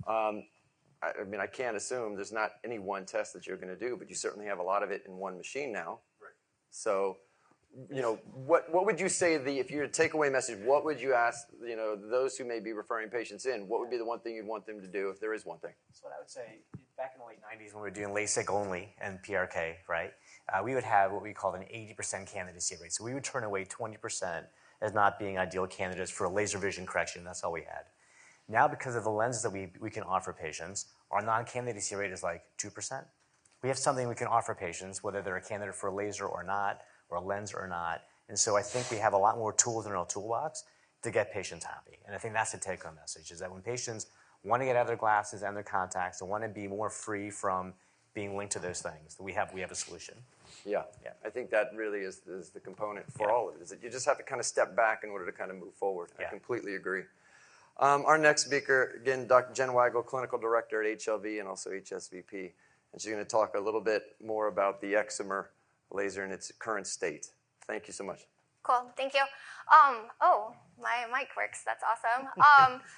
I mean, I can't assume there's not any one test that you're going to do, but you certainly have a lot of it in one machine now. Right. So, you know, what would you say if you were to take away message, what would you ask, you know, those who may be referring patients in, what would be the one thing you'd want them to do if there is one thing? So what I would say, back in the late 90s when we were doing LASIK only and PRK, right, we would have what we called an 80% candidacy rate. So we would turn away 20% as not being ideal candidates for a laser vision correction. That's all we had. Now, because of the lenses that we can offer patients, our non-candidacy rate is like 2%. We have something we can offer patients, whether they're a candidate for a laser or not, or a lens or not. And so I think we have a lot more tools in our toolbox to get patients happy. And I think that's the take-home message, is that when patients want to get out of their glasses and their contacts and want to be more free from being linked to those things, we have a solution. Yeah. I think that really is the component for all of it, is that you just have to kind of step back in order to kind of move forward. I completely agree. Our next speaker, again, Dr. Jen Weigel, clinical director at HLV and also HSVP. And she's going to talk a little bit more about the Excimer laser in its current state. Thank you so much. Cool, thank you. My mic works, that's awesome.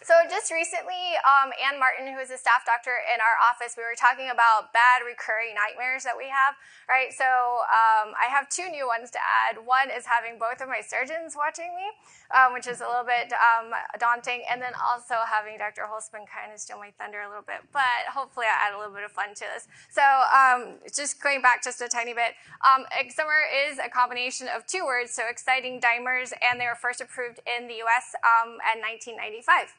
So just recently, Ann Martin, who is a staff doctor in our office, we were talking about bad recurring nightmares that we have, right? So I have two new ones to add. One is having both of my surgeons watching me, which is a little bit daunting, and then also having Dr. Holzman kind of steal my thunder a little bit, but hopefully I add a little bit of fun to this. So just going back just a tiny bit, Excimer is a combination of two words, so exciting dimers, and they were first approved in the US in 1995.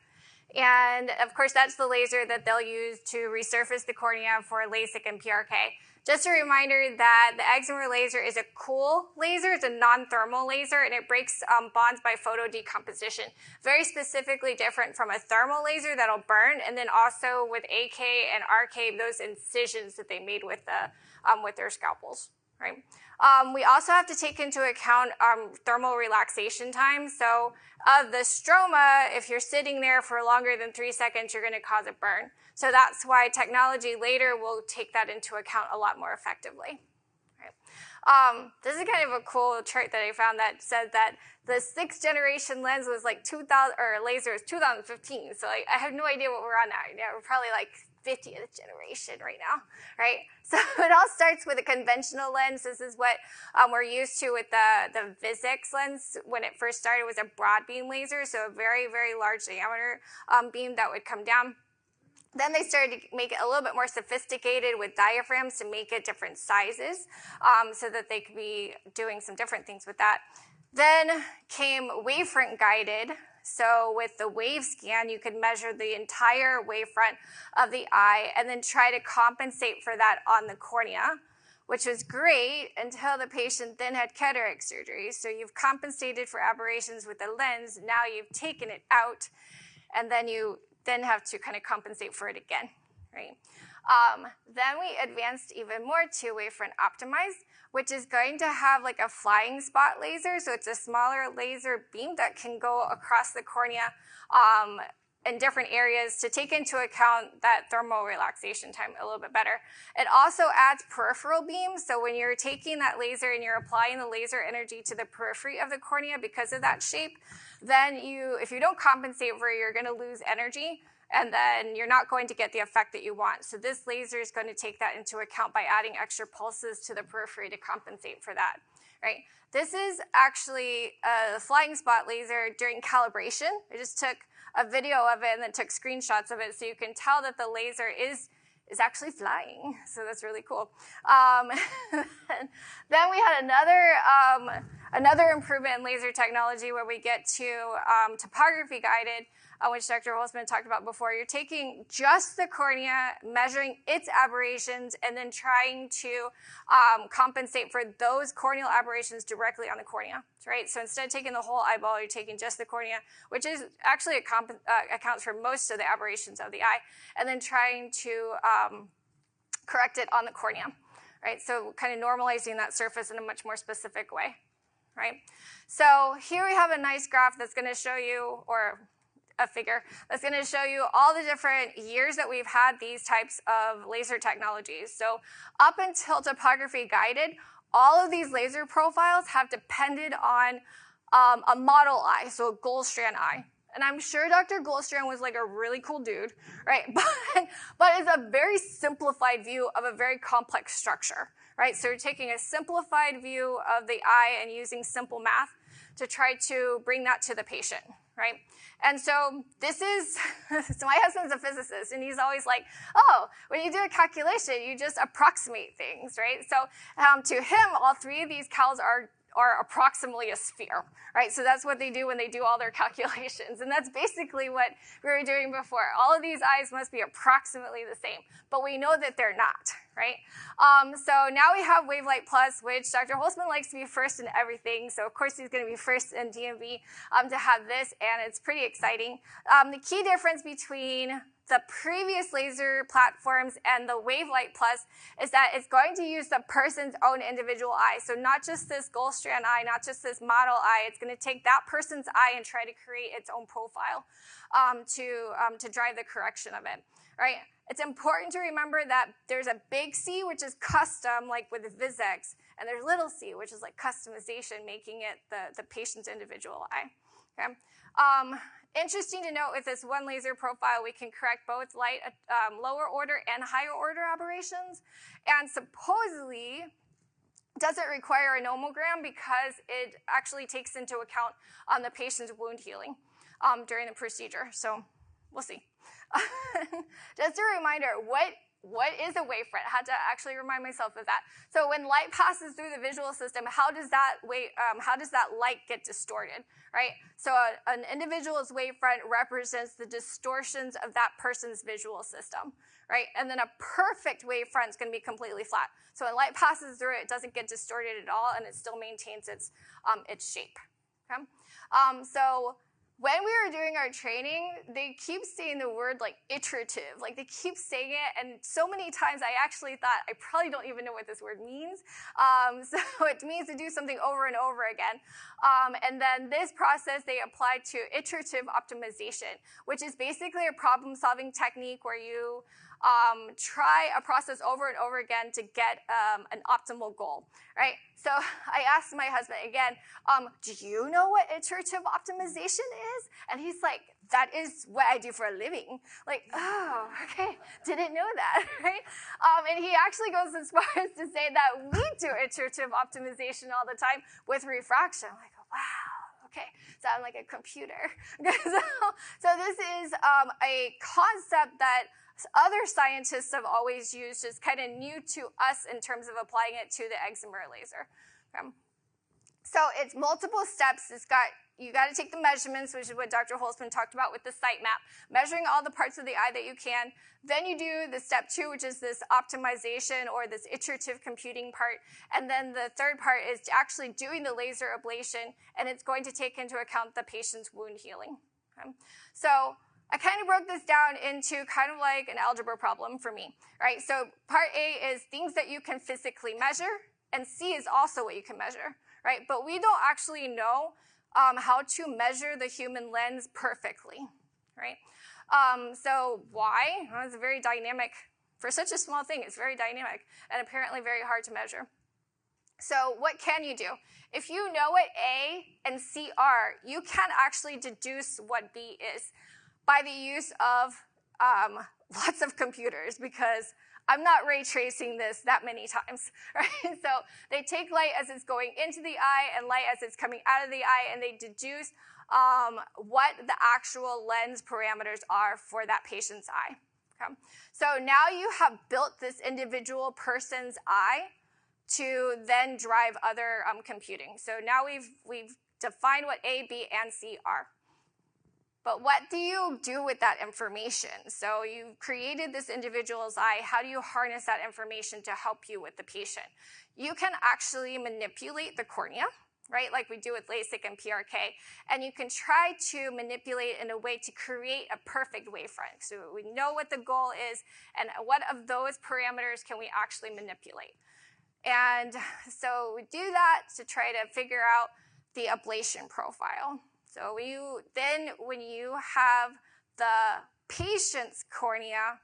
And of course, that's the laser that they'll use to resurface the cornea for LASIK and PRK. Just a reminder that the Excimer laser is a cool laser. It's a non-thermal laser, and it breaks bonds by photodecomposition. Very specifically different from a thermal laser that'll burn, and then also with AK and RK, those incisions that they made with their scalpels. Right. We also have to take into account thermal relaxation time. So of the stroma, if you're sitting there for longer than 3 seconds, you're going to cause a burn. So that's why technology later will take that into account a lot more effectively. Right. This is kind of a cool chart that I found that said that the 6th generation lens was like 2000, or laser is 2015. So like, I have no idea what we're on now. Yeah, we're probably like 50th generation right now, right? So it all starts with a conventional lens. This is what we're used to with the Vizix lens. When it first started, it was a broad beam laser, so a very, very large diameter beam that would come down. Then they started to make it a little bit more sophisticated with diaphragms to make it different sizes so that they could be doing some different things with that. Then came Wavefront guided. So with the wave scan, you could measure the entire wavefront of the eye and then try to compensate for that on the cornea, which was great until the patient then had cataract surgery. So you've compensated for aberrations with the lens. Now you've taken it out, and then you then have to kind of compensate for it again, right? Then we advanced even more to Wavefront Optimized, which is going to have like a flying spot laser. So it's a smaller laser beam that can go across the cornea in different areas to take into account that thermal relaxation time a little bit better. It also adds peripheral beams. So when you're taking that laser and you're applying the laser energy to the periphery of the cornea because of that shape, then if you don't compensate for it, you're going to lose energy, and then you're not going to get the effect that you want. So this laser is going to take that into account by adding extra pulses to the periphery to compensate for that, right? This is actually a flying spot laser during calibration. I just took a video of it and then took screenshots of it so you can tell that the laser is actually flying. So that's really cool. Then we had another improvement in laser technology where we get to topography guided, which Dr. Holzman talked about before. You're taking just the cornea, measuring its aberrations, and then trying to compensate for those corneal aberrations directly on the cornea, right? So instead of taking the whole eyeball, you're taking just the cornea, which is actually accounts for most of the aberrations of the eye, and then trying to correct it on the cornea, right? So kind of normalizing that surface in a much more specific way, right? So here we have a nice graph that's going to show you, or a figure that's going to show you all the different years that we've had these types of laser technologies. So up until topography guided, all of these laser profiles have depended on a model eye, so a Goldstrand eye. And I'm sure Dr. Goldstrand was like a really cool dude, right? But it's a very simplified view of a very complex structure, right? So you're taking a simplified view of the eye and using simple math to try to bring that to the patient, right? And so this is, so my husband's a physicist, and he's always like, oh, when you do a calculation, you just approximate things, right? So to him, all three of these cals are approximately a sphere, right? So that's what they do when they do all their calculations. And that's basically what we were doing before. All of these eyes must be approximately the same, but we know that they're not, right? So now we have Wavelight Plus, which Dr. Holzman likes to be first in everything. So of course he's going to be first in DMV to have this, and it's pretty exciting. The key difference between the previous laser platforms and the Wavelight Plus is that it's going to use the person's own individual eye. So not just this Goldstrand eye, not just this model eye. It's going to take that person's eye and try to create its own profile to drive the correction of it, right? It's important to remember that there's a big C, which is custom, like with the VisX, and there's little c, which is like customization, making it the patient's individual eye, okay? Interesting to note, with this one laser profile, we can correct both lower order and higher order aberrations, and supposedly doesn't require a nomogram because it actually takes into account the patient's wound healing during the procedure. So we'll see. Just a reminder, what is a wavefront? I had to actually remind myself of that. So when light passes through the visual system, how does that light get distorted, right? So an individual's wavefront represents the distortions of that person's visual system, right? And then a perfect wavefront is going to be completely flat. So when light passes through it doesn't get distorted at all, and it still maintains its shape. Okay? So when we were doing our training, they keep saying the word like iterative, like they keep saying it, and so many times I actually thought I probably don't even know what this word means. So it means to do something over and over again. And then this process they apply to iterative optimization, which is basically a problem-solving technique where you try a process over and over again to get an optimal goal, right? So I asked my husband again, do you know what iterative optimization is? And he's like, that is what I do for a living. Like, oh, okay, didn't know that, right? And he actually goes as far as to say that we do iterative optimization all the time with refraction. I'm like, wow. Okay, so I'm like a computer. So this is a concept that other scientists have always used, is kind of new to us in terms of applying it to the Excimer laser. Okay. So it's multiple steps. You got to take the measurements, which is what Dr. Holzman talked about with the site map, measuring all the parts of the eye that you can. Then you do the step 2, which is this optimization or this iterative computing part. And then the third part is actually doing the laser ablation, and it's going to take into account the patient's wound healing. Okay. So I kind of broke this down into kind of like an algebra problem for me, right? So part A is things that you can physically measure, and C is also what you can measure, right? But we don't actually know how to measure the human lens perfectly, right? So why? Well, it's very dynamic. For such a small thing, it's very dynamic and apparently very hard to measure. So what can you do? If you know what A and C are, you can actually deduce what B is by the use of lots of computers, because I'm not ray tracing this that many times, right? So they take light as it's going into the eye and light as it's coming out of the eye, and they deduce what the actual lens parameters are for that patient's eye. Okay? So now you have built this individual person's eye to then drive other computing. So now we've defined what A, B, and C are. But what do you do with that information? So you've created this individual's eye. How do you harness that information to help you with the patient? You can actually manipulate the cornea, right, like we do with LASIK and PRK, and you can try to manipulate in a way to create a perfect wavefront. So we know what the goal is, and what of those parameters can we actually manipulate? And so we do that to try to figure out the ablation profile. So when you have the patient's cornea,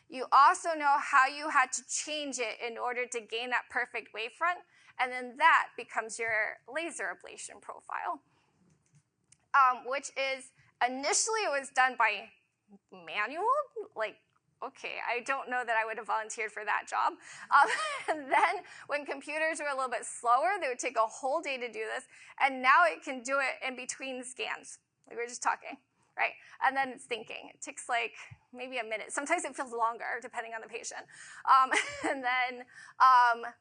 you also know how you had to change it in order to gain that perfect wavefront, and then that becomes your laser ablation profile, which is initially it was done by manual, like, okay, I don't know that I would have volunteered for that job. And then when computers were a little bit slower, they would take a whole day to do this. And now it can do it in between scans. Like we were just talking, right? And then it's thinking. It takes like maybe a minute. Sometimes it feels longer, depending on the patient. And then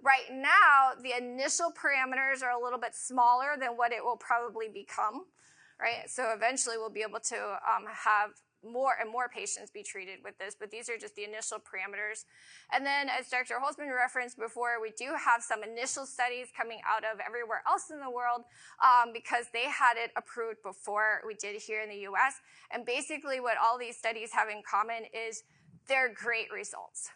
right now, the initial parameters are a little bit smaller than what it will probably become, right? So eventually we'll be able to have more and more patients be treated with this, but these are just the initial parameters. And then, as Dr. Holzman referenced before, we do have some initial studies coming out of everywhere else in the world because they had it approved before we did here in the US. And basically what all these studies have in common is they're great results.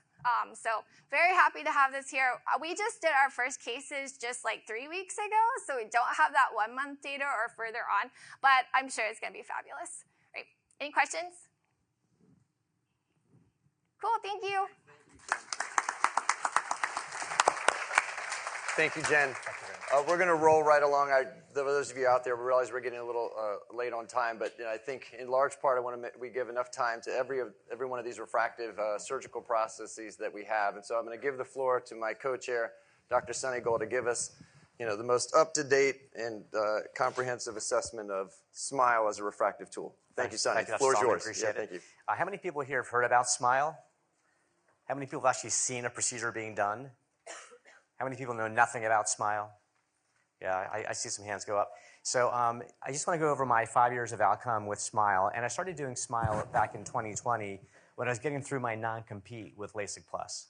So very happy to have this here. We just did our first cases just like 3 weeks ago, so we don't have that 1 month data or further on, but I'm sure it's going to be fabulous. Right? Any questions? Cool, thank you. Thank you, Jen. We're going to roll right along. Those of you out there, we realize we're getting a little late on time, but I think in large part, we give enough time to every one of these refractive surgical processes that we have. And so I'm going to give the floor to my co-chair, Dr. Sonny Goel, to give us the most up-to-date and comprehensive assessment of SMILE as a refractive tool. Thank you, Sonny. The floor is yours. Appreciate it. Thank you. How many people here have heard about SMILE? How many people have actually seen a procedure being done? How many people know nothing about SMILE? Yeah, I see some hands go up. So I just want to go over my 5 years of outcome with SMILE. And I started doing SMILE back in 2020 when I was getting through my non-compete with LASIK Plus.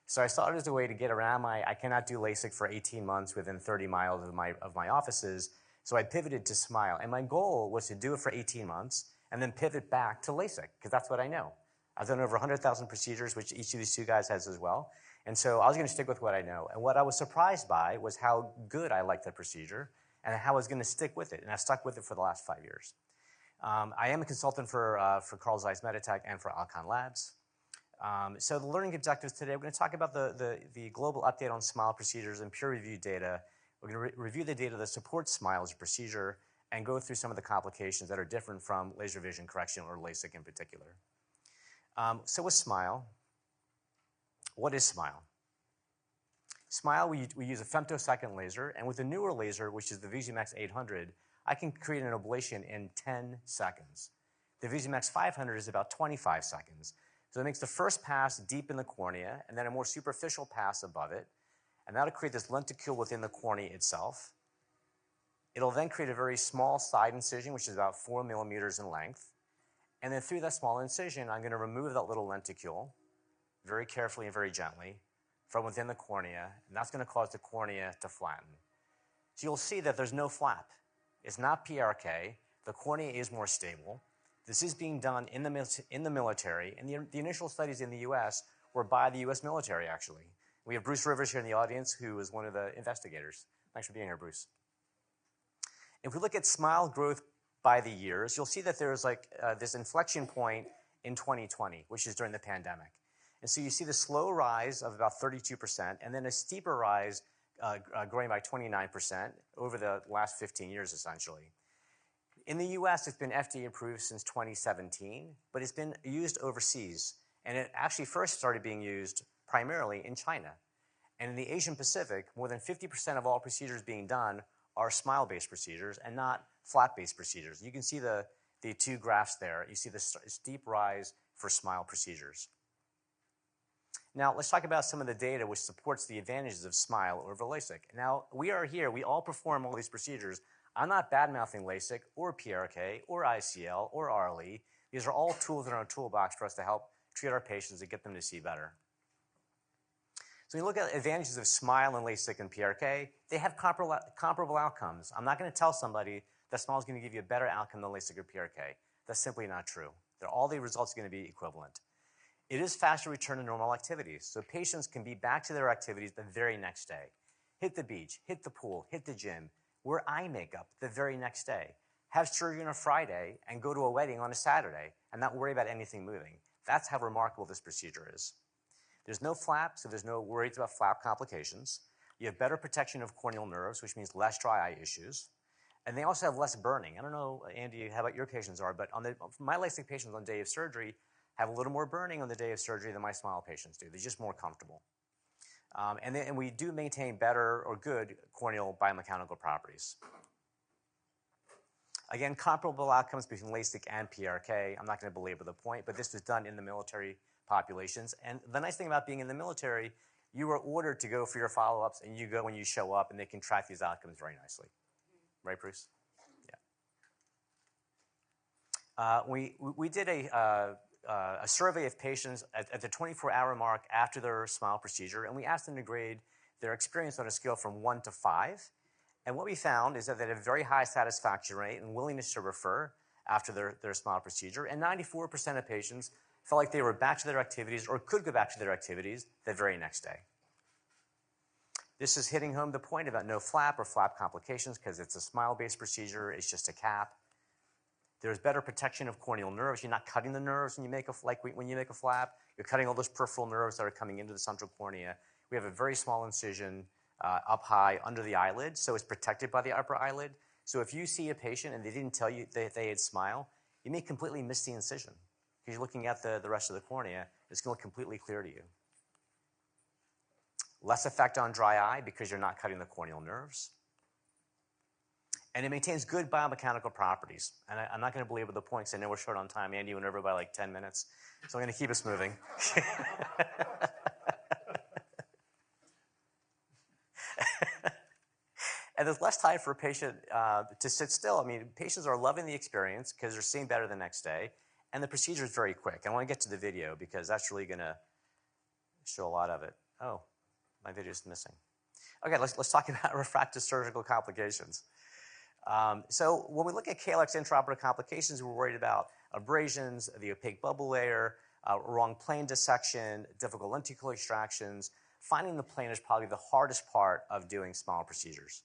So I saw it as a way to get around I cannot do LASIK for 18 months within 30 miles of my offices. So I pivoted to SMILE. And my goal was to do it for 18 months and then pivot back to LASIK, because that's what I know. I've done over 100,000 procedures, which each of these two guys has as well. And so I was going to stick with what I know. And what I was surprised by was how good I liked the procedure and how I was going to stick with it. And I've stuck with it for the last 5 years. I am a consultant for Carl Zeiss Meditech and for Alcon Labs. So the learning objectives today, we're going to talk about the global update on SMILE procedures and peer-reviewed data. We're going to review the data that supports SMILE as a procedure and go through some of the complications that are different from laser vision correction or LASIK in particular. So with SMILE, what is SMILE? SMILE, we use a femtosecond laser, and with a newer laser, which is the VisuMax 800, I can create an ablation in 10 seconds. The VisuMax 500 is about 25 seconds. So it makes the first pass deep in the cornea, and then a more superficial pass above it, and that'll create this lenticule within the cornea itself. It'll then create a very small side incision, which is about 4 millimeters in length. And then through that small incision, I'm going to remove that little lenticule very carefully and very gently from within the cornea, and that's going to cause the cornea to flatten. So you'll see that there's no flap. It's not PRK. The cornea is more stable. This is being done in the military, and the initial studies in the U.S. were by the U.S. military, actually. We have Bruce Rivers here in the audience, who is one of the investigators. Thanks for being here, Bruce. If we look at smile growth by the years, you'll see that there's this inflection point in 2020, which is during the pandemic. And so you see the slow rise of about 32%, and then a steeper rise growing by 29% over the last 15 years, essentially. In the US, it's been FDA approved since 2017, but it's been used overseas. And it actually first started being used primarily in China. And in the Asian Pacific, more than 50% of all procedures being done are smile-based procedures and not flap-based procedures. You can see the two graphs there. You see the steep rise for smile procedures. Now, let's talk about some of the data which supports the advantages of smile over LASIK. Now, we are here. We all perform all these procedures. I'm not bad-mouthing LASIK or PRK or ICL or RLE. These are all tools in our toolbox for us to help treat our patients and get them to see better. So when you look at advantages of smile and LASIK and PRK, they have comparable outcomes. I'm not going to tell somebody that smile is going to give you a better outcome than LASIK or PRK. That's simply not true. All the results are going to be equivalent. It is faster return to normal activities, so patients can be back to their activities the very next day. Hit the beach, hit the pool, hit the gym, wear eye makeup the very next day, have surgery on a Friday and go to a wedding on a Saturday and not worry about anything moving. That's how remarkable this procedure is. There's no flap, so there's no worries about flap complications. You have better protection of corneal nerves, which means less dry eye issues. And they also have less burning. I don't know, Andy, how about your patients are, but my LASIK patients on the day of surgery have a little more burning on the day of surgery than my smile patients do. They're just more comfortable. And we do maintain better or good corneal biomechanical properties. Again, comparable outcomes between LASIK and PRK. I'm not going to belabor the point, but this was done in the military populations. And the nice thing about being in the military, you are ordered to go for your follow-ups, and you go when you show up, and they can track these outcomes very nicely. Right, Bruce? Yeah. We did a survey of patients at the 24-hour mark after their smile procedure, and we asked them to grade their experience on a scale from 1 to 5. And what we found is that they had a very high satisfaction rate and willingness to refer after their smile procedure, and 94% of patients felt like they were back to their activities or could go back to their activities the very next day. This is hitting home the point about no flap or flap complications because it's a smile-based procedure. It's just a cap. There's better protection of corneal nerves. You're not cutting the nerves when you make a flap. You're cutting all those peripheral nerves that are coming into the central cornea. We have a very small incision up high under the eyelid, so it's protected by the upper eyelid. So if you see a patient and they didn't tell you that they had smile, you may completely miss the incision because you're looking at the rest of the cornea. It's going to look completely clear to you. Less effect on dry eye because you're not cutting the corneal nerves. And it maintains good biomechanical properties. And I'm not going to belabor the point because I know we're short on time. Andy went over by like 10 minutes. So I'm going to keep us moving. And there's less time for a patient to sit still. I mean, patients are loving the experience because they're seeing better the next day. And the procedure is very quick. I want to get to the video because that's really going to show a lot of it. Oh. My video is missing. Okay, let's talk about refractive surgical complications. So when we look at KLX intraoperative complications, we're worried about abrasions, the opaque bubble layer, wrong plane dissection, difficult lenticular extractions. Finding the plane is probably the hardest part of doing smile procedures.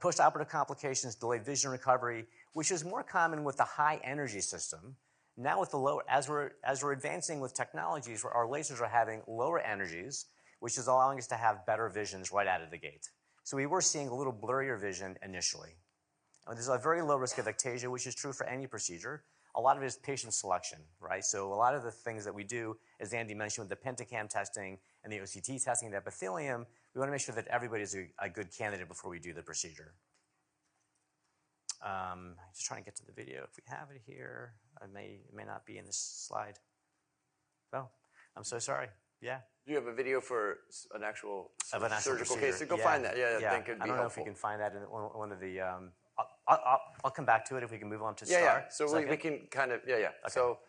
Postoperative complications, delayed vision recovery, which is more common with the high energy system. Now with the lower, as we're advancing with technologies, where our lasers are having lower energies, which is allowing us to have better visions right out of the gate. So we were seeing a little blurrier vision initially. And there's a very low risk of ectasia, which is true for any procedure. A lot of it is patient selection, right? So a lot of the things that we do, as Andy mentioned, with the pentacam testing and the OCT testing of the epithelium, we want to make sure that everybody's a good candidate before we do the procedure. Just trying to get to the video. If we have it here, it may not be in this slide. Oh, I'm so sorry. Yeah. Do you have a video for an actual surgical procedure. case? So go find that. Yeah, I think it'd be helpful. I don't know if we can find that in one of the. I'll come back to it if we can move on to STAAR. Yeah. So we can kind of Okay. So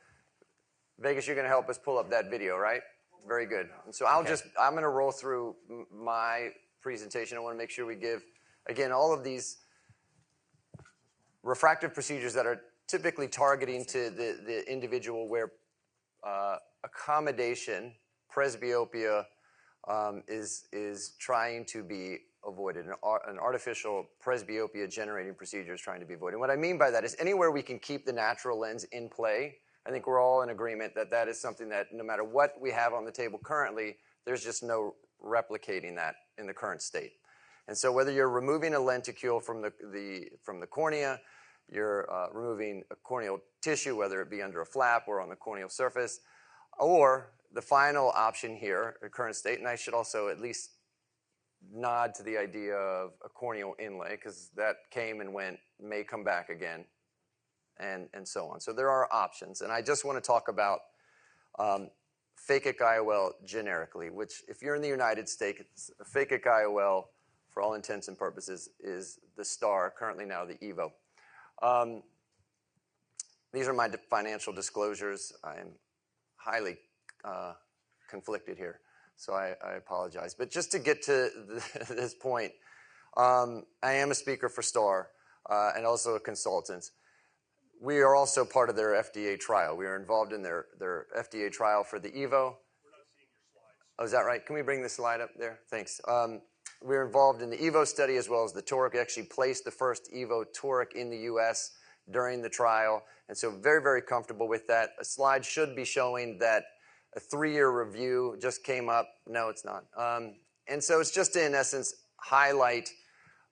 Vegas, you're going to help us pull up that video, right? Very good. And so I'm going to roll through my presentation. I want to make sure we give again all of these refractive procedures that are typically targeting to the individual where accommodation, presbyopia, is trying to be avoided. An artificial presbyopia generating procedure is trying to be avoided. And what I mean by that is anywhere we can keep the natural lens in play, I think we're all in agreement that that is something that no matter what we have on the table currently, there's just no replicating that in the current state. And so whether you're removing a lenticule from the cornea, you're removing a corneal tissue, whether it be under a flap or on the corneal surface, or the final option here, the current state, and I should also at least nod to the idea of a corneal inlay, because that came and went, may come back again, and so on. So there are options, and I just want to talk about phakic IOL generically, which if you're in the United States, a phakic IOL, for all intents and purposes, is the STAAR, currently now the EVO. These are my financial disclosures. I'm highly conflicted here, so I apologize. But just to get to this point, I am a speaker for STAAR and also a consultant. We are also part of their FDA trial. We are involved in their FDA trial for the EVO. We're not seeing your slides. Oh, is that right? Can we bring the slide up there? Thanks. We're involved in the EVO study as well as the toric. We actually placed the first EVO toric in the U.S. during the trial, and so very, very comfortable with that. A slide should be showing that a 3-year review just came up. No, it's not. And so it's just to, in essence, highlight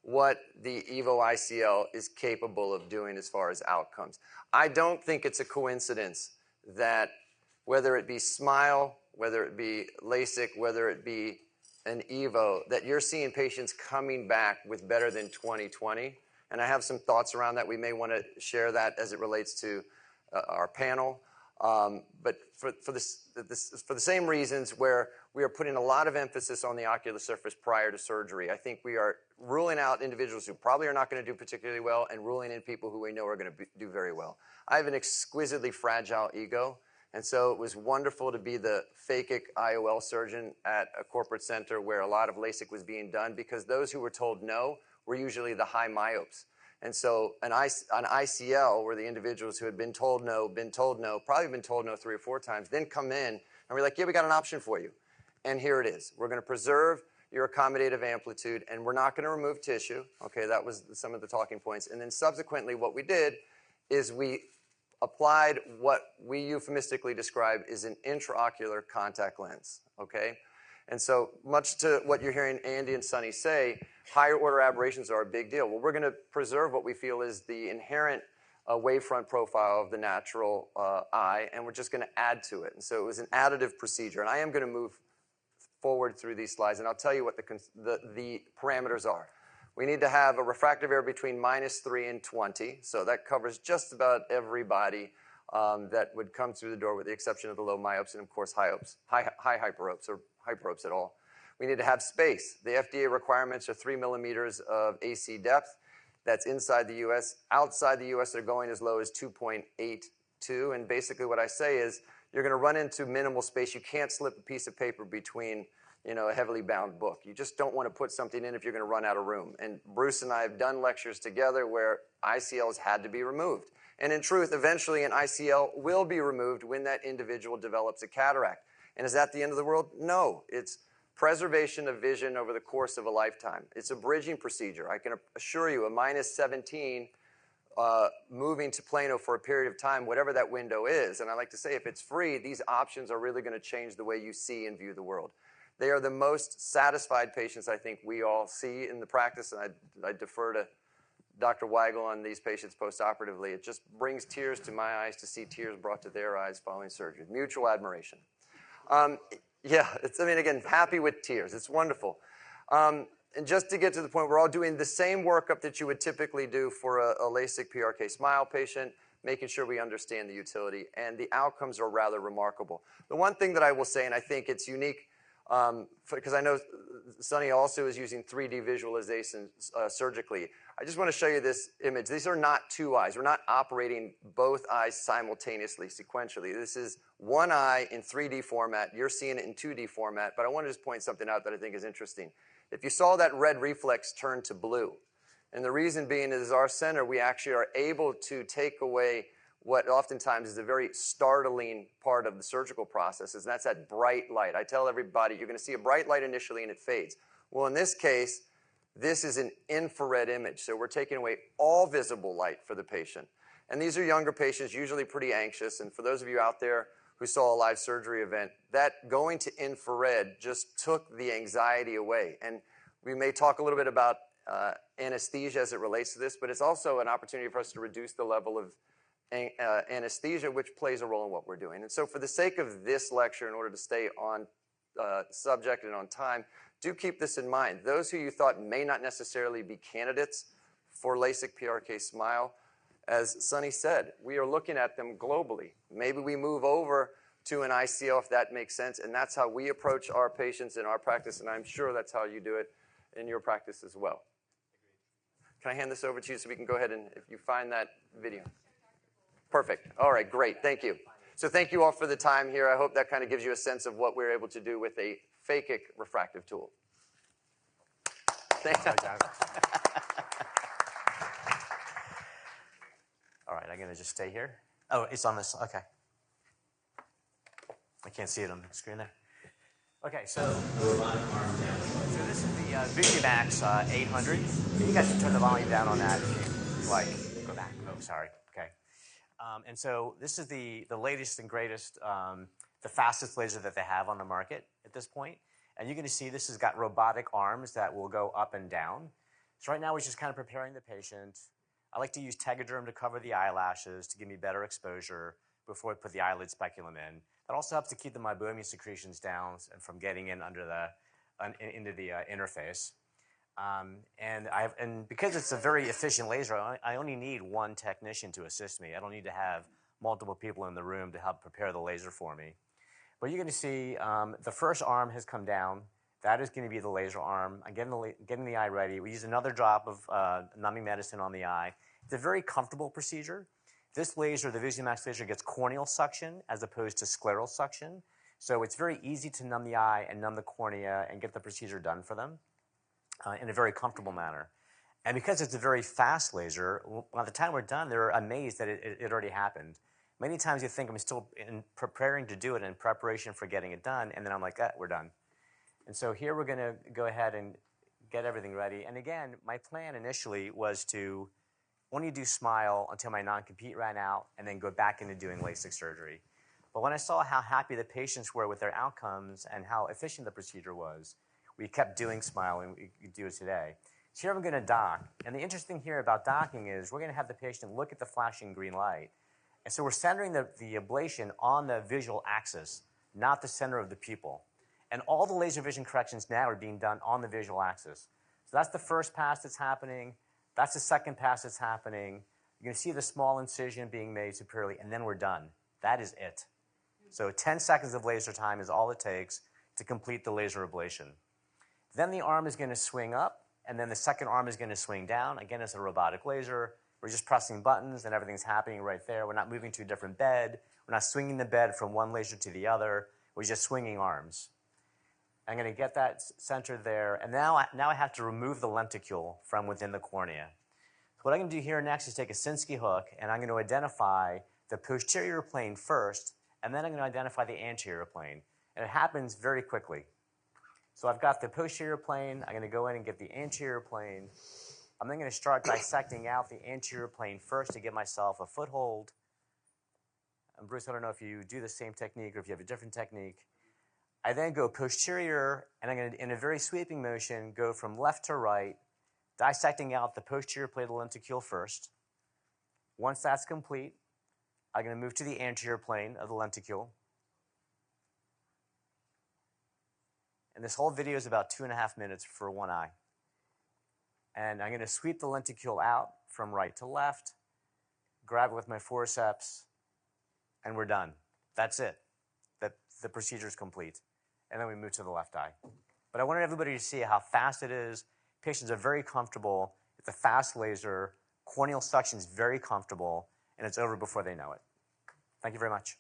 what the EVO ICL is capable of doing as far as outcomes. I don't think it's a coincidence that whether it be SMILE, whether it be LASIK, whether it be an EVO, that you're seeing patients coming back with better than 20/20. And I have some thoughts around that. We may want to share that as it relates to our panel. But for the same reasons where we are putting a lot of emphasis on the ocular surface prior to surgery, I think we are ruling out individuals who probably are not going to do particularly well and ruling in people who we know are going to do very well. I have an exquisitely fragile ego, and so it was wonderful to be the phakic IOL surgeon at a corporate center where a lot of LASIK was being done, because those who were told no were usually the high myopes. And so an ICL were the individuals who had been told no, probably been told no 3 or 4 times, then come in and we're like, yeah, we got an option for you. And here it is. We're going to preserve your accommodative amplitude, and we're not going to remove tissue. Okay, that was some of the talking points. And then subsequently what we did is we applied what we euphemistically describe as an intraocular contact lens. Okay? And so much to what you're hearing Andy and Sonny say, higher order aberrations are a big deal. Well, we're going to preserve what we feel is the inherent wavefront profile of the natural eye, and we're just going to add to it. And so it was an additive procedure. And I am going to move forward through these slides, and I'll tell you what the parameters are. We need to have a refractive error between -3 and 20. So that covers just about everybody that would come through the door, with the exception of the low myopes and, of course, high hyperopes or hyperopes at all. We need to have space. The FDA requirements are 3 millimeters of AC depth. That's inside the U.S. Outside the U.S., they're going as low as 2.82. And basically what I say is you're going to run into minimal space. You can't slip a piece of paper between, a heavily bound book. You just don't want to put something in if you're going to run out of room. And Bruce and I have done lectures together where ICLs had to be removed. And in truth, eventually an ICL will be removed when that individual develops a cataract. And is that the end of the world? No. It's preservation of vision over the course of a lifetime. It's a bridging procedure. I can assure you a -17 moving to plano for a period of time, whatever that window is. And I like to say if it's free, these options are really going to change the way you see and view the world. They are the most satisfied patients I think we all see in the practice, and I defer to Dr. Weigel on these patients postoperatively. It just brings tears to my eyes to see tears brought to their eyes following surgery. Mutual admiration. Again, happy with tears. It's wonderful. And just to get to the point, we're all doing the same workup that you would typically do for a LASIK PRK SMILE patient, making sure we understand the utility, and the outcomes are rather remarkable. The one thing that I will say, and I think it's unique, because I know Sonny also is using 3D visualization surgically. I just want to show you this image. These are not 2 eyes. We're not operating both eyes simultaneously, sequentially. This is 1 eye in 3D format. You're seeing it in 2D format, but I want to just point something out that I think is interesting. If you saw that red reflex turn to blue, And the reason being is our center, we actually are able to take away what oftentimes is a very startling part of the surgical process, and that's that bright light. I tell everybody, you're going to see a bright light initially and it fades. Well, in this case, this is an infrared image, so we're taking away all visible light for the patient. And these are younger patients, usually pretty anxious, and for those of you out there who saw a live surgery event, that going to infrared just took the anxiety away. And we may talk a little bit about anesthesia as it relates to this, but it's also an opportunity for us to reduce the level of anesthesia, which plays a role in what we're doing. And so for the sake of this lecture, in order to stay on subject and on time, do keep this in mind. Those who you thought may not necessarily be candidates for LASIK PRK Smile, as Sonny said, we are looking at them globally. Maybe we move over to an ICL if that makes sense, and that's how we approach our patients in our practice, and I'm sure that's how you do it in your practice as well. Can I hand this over to you so we can go ahead and, if you find that video. Perfect. All right, great. Thank you. So thank you all for the time here. I hope that kind of gives you a sense of what we're able to do with a phakic refractive tool. Thanks. All right, I'm going to just stay here. Oh, it's on this. Okay. I can't see it on the screen there. Okay, so this is the VisionMax 800. You guys can turn the volume down on that if you like. Go back. Oh, sorry. Okay. And so this is the latest and greatest, the fastest laser that they have on the market at this point. And you're going to see this has got robotic arms that will go up and down. So right now we're just kind of preparing the patient. I like to use Tegaderm to cover the eyelashes to give me better exposure before I put the eyelid speculum in. That also helps to keep the meibomian secretions down and from getting in under into the interface. And because it's a very efficient laser, I only need one technician to assist me. I don't need to have multiple people in the room to help prepare the laser for me. But you're going to see the first arm has come down. That is going to be the laser arm. I'm getting the eye ready. We use another drop of numbing medicine on the eye. It's a very comfortable procedure. This laser, the VisionMax laser, gets corneal suction as opposed to scleral suction. So it's very easy to numb the eye and numb the cornea and get the procedure done for them in a very comfortable manner. And because it's a very fast laser, by the time we're done, they're amazed that it already happened. Many times you think I'm still preparing to do it in preparation for getting it done, and then I'm like, we're done. And so here we're going to go ahead and get everything ready. And again, my plan initially was to only do Smile until my non-compete ran out and then go back into doing LASIK surgery. But when I saw how happy the patients were with their outcomes and how efficient the procedure was, we kept doing Smile, and we do it today. So here I'm going to dock. And the interesting here about docking is we're going to have the patient look at the flashing green light. And so we're centering the ablation on the visual axis, not the center of the pupil. And all the laser vision corrections now are being done on the visual axis. So that's the first pass that's happening. That's the second pass that's happening. You're going to see the small incision being made superiorly, and then we're done. That is it. So 10 seconds of laser time is all it takes to complete the laser ablation. Then the arm is going to swing up, and then the second arm is going to swing down. Again, it's a robotic laser. We're just pressing buttons, and everything's happening right there. We're not moving to a different bed. We're not swinging the bed from one laser to the other. We're just swinging arms. I'm going to get that centered there, and now I have to remove the lenticule from within the cornea. So what I'm going to do here next is take a Sinskey hook, and I'm going to identify the posterior plane first, and then I'm going to identify the anterior plane. And it happens very quickly. So I've got the posterior plane. I'm going to go in and get the anterior plane. I'm then going to start dissecting out the anterior plane first to give myself a foothold. And Bruce, I don't know if you do the same technique or if you have a different technique. I then go posterior, and I'm going to, in a very sweeping motion, go from left to right, dissecting out the posterior plate of the lenticule first. Once that's complete, I'm going to move to the anterior plane of the lenticule. And this whole video is about 2.5 minutes for one eye. And I'm going to sweep the lenticule out from right to left, grab it with my forceps, and we're done. That's it. The procedure is complete. And then we move to the left eye. But I wanted everybody to see how fast it is. Patients are very comfortable. It's a fast laser. Corneal suction is very comfortable, and it's over before they know it. Thank you very much.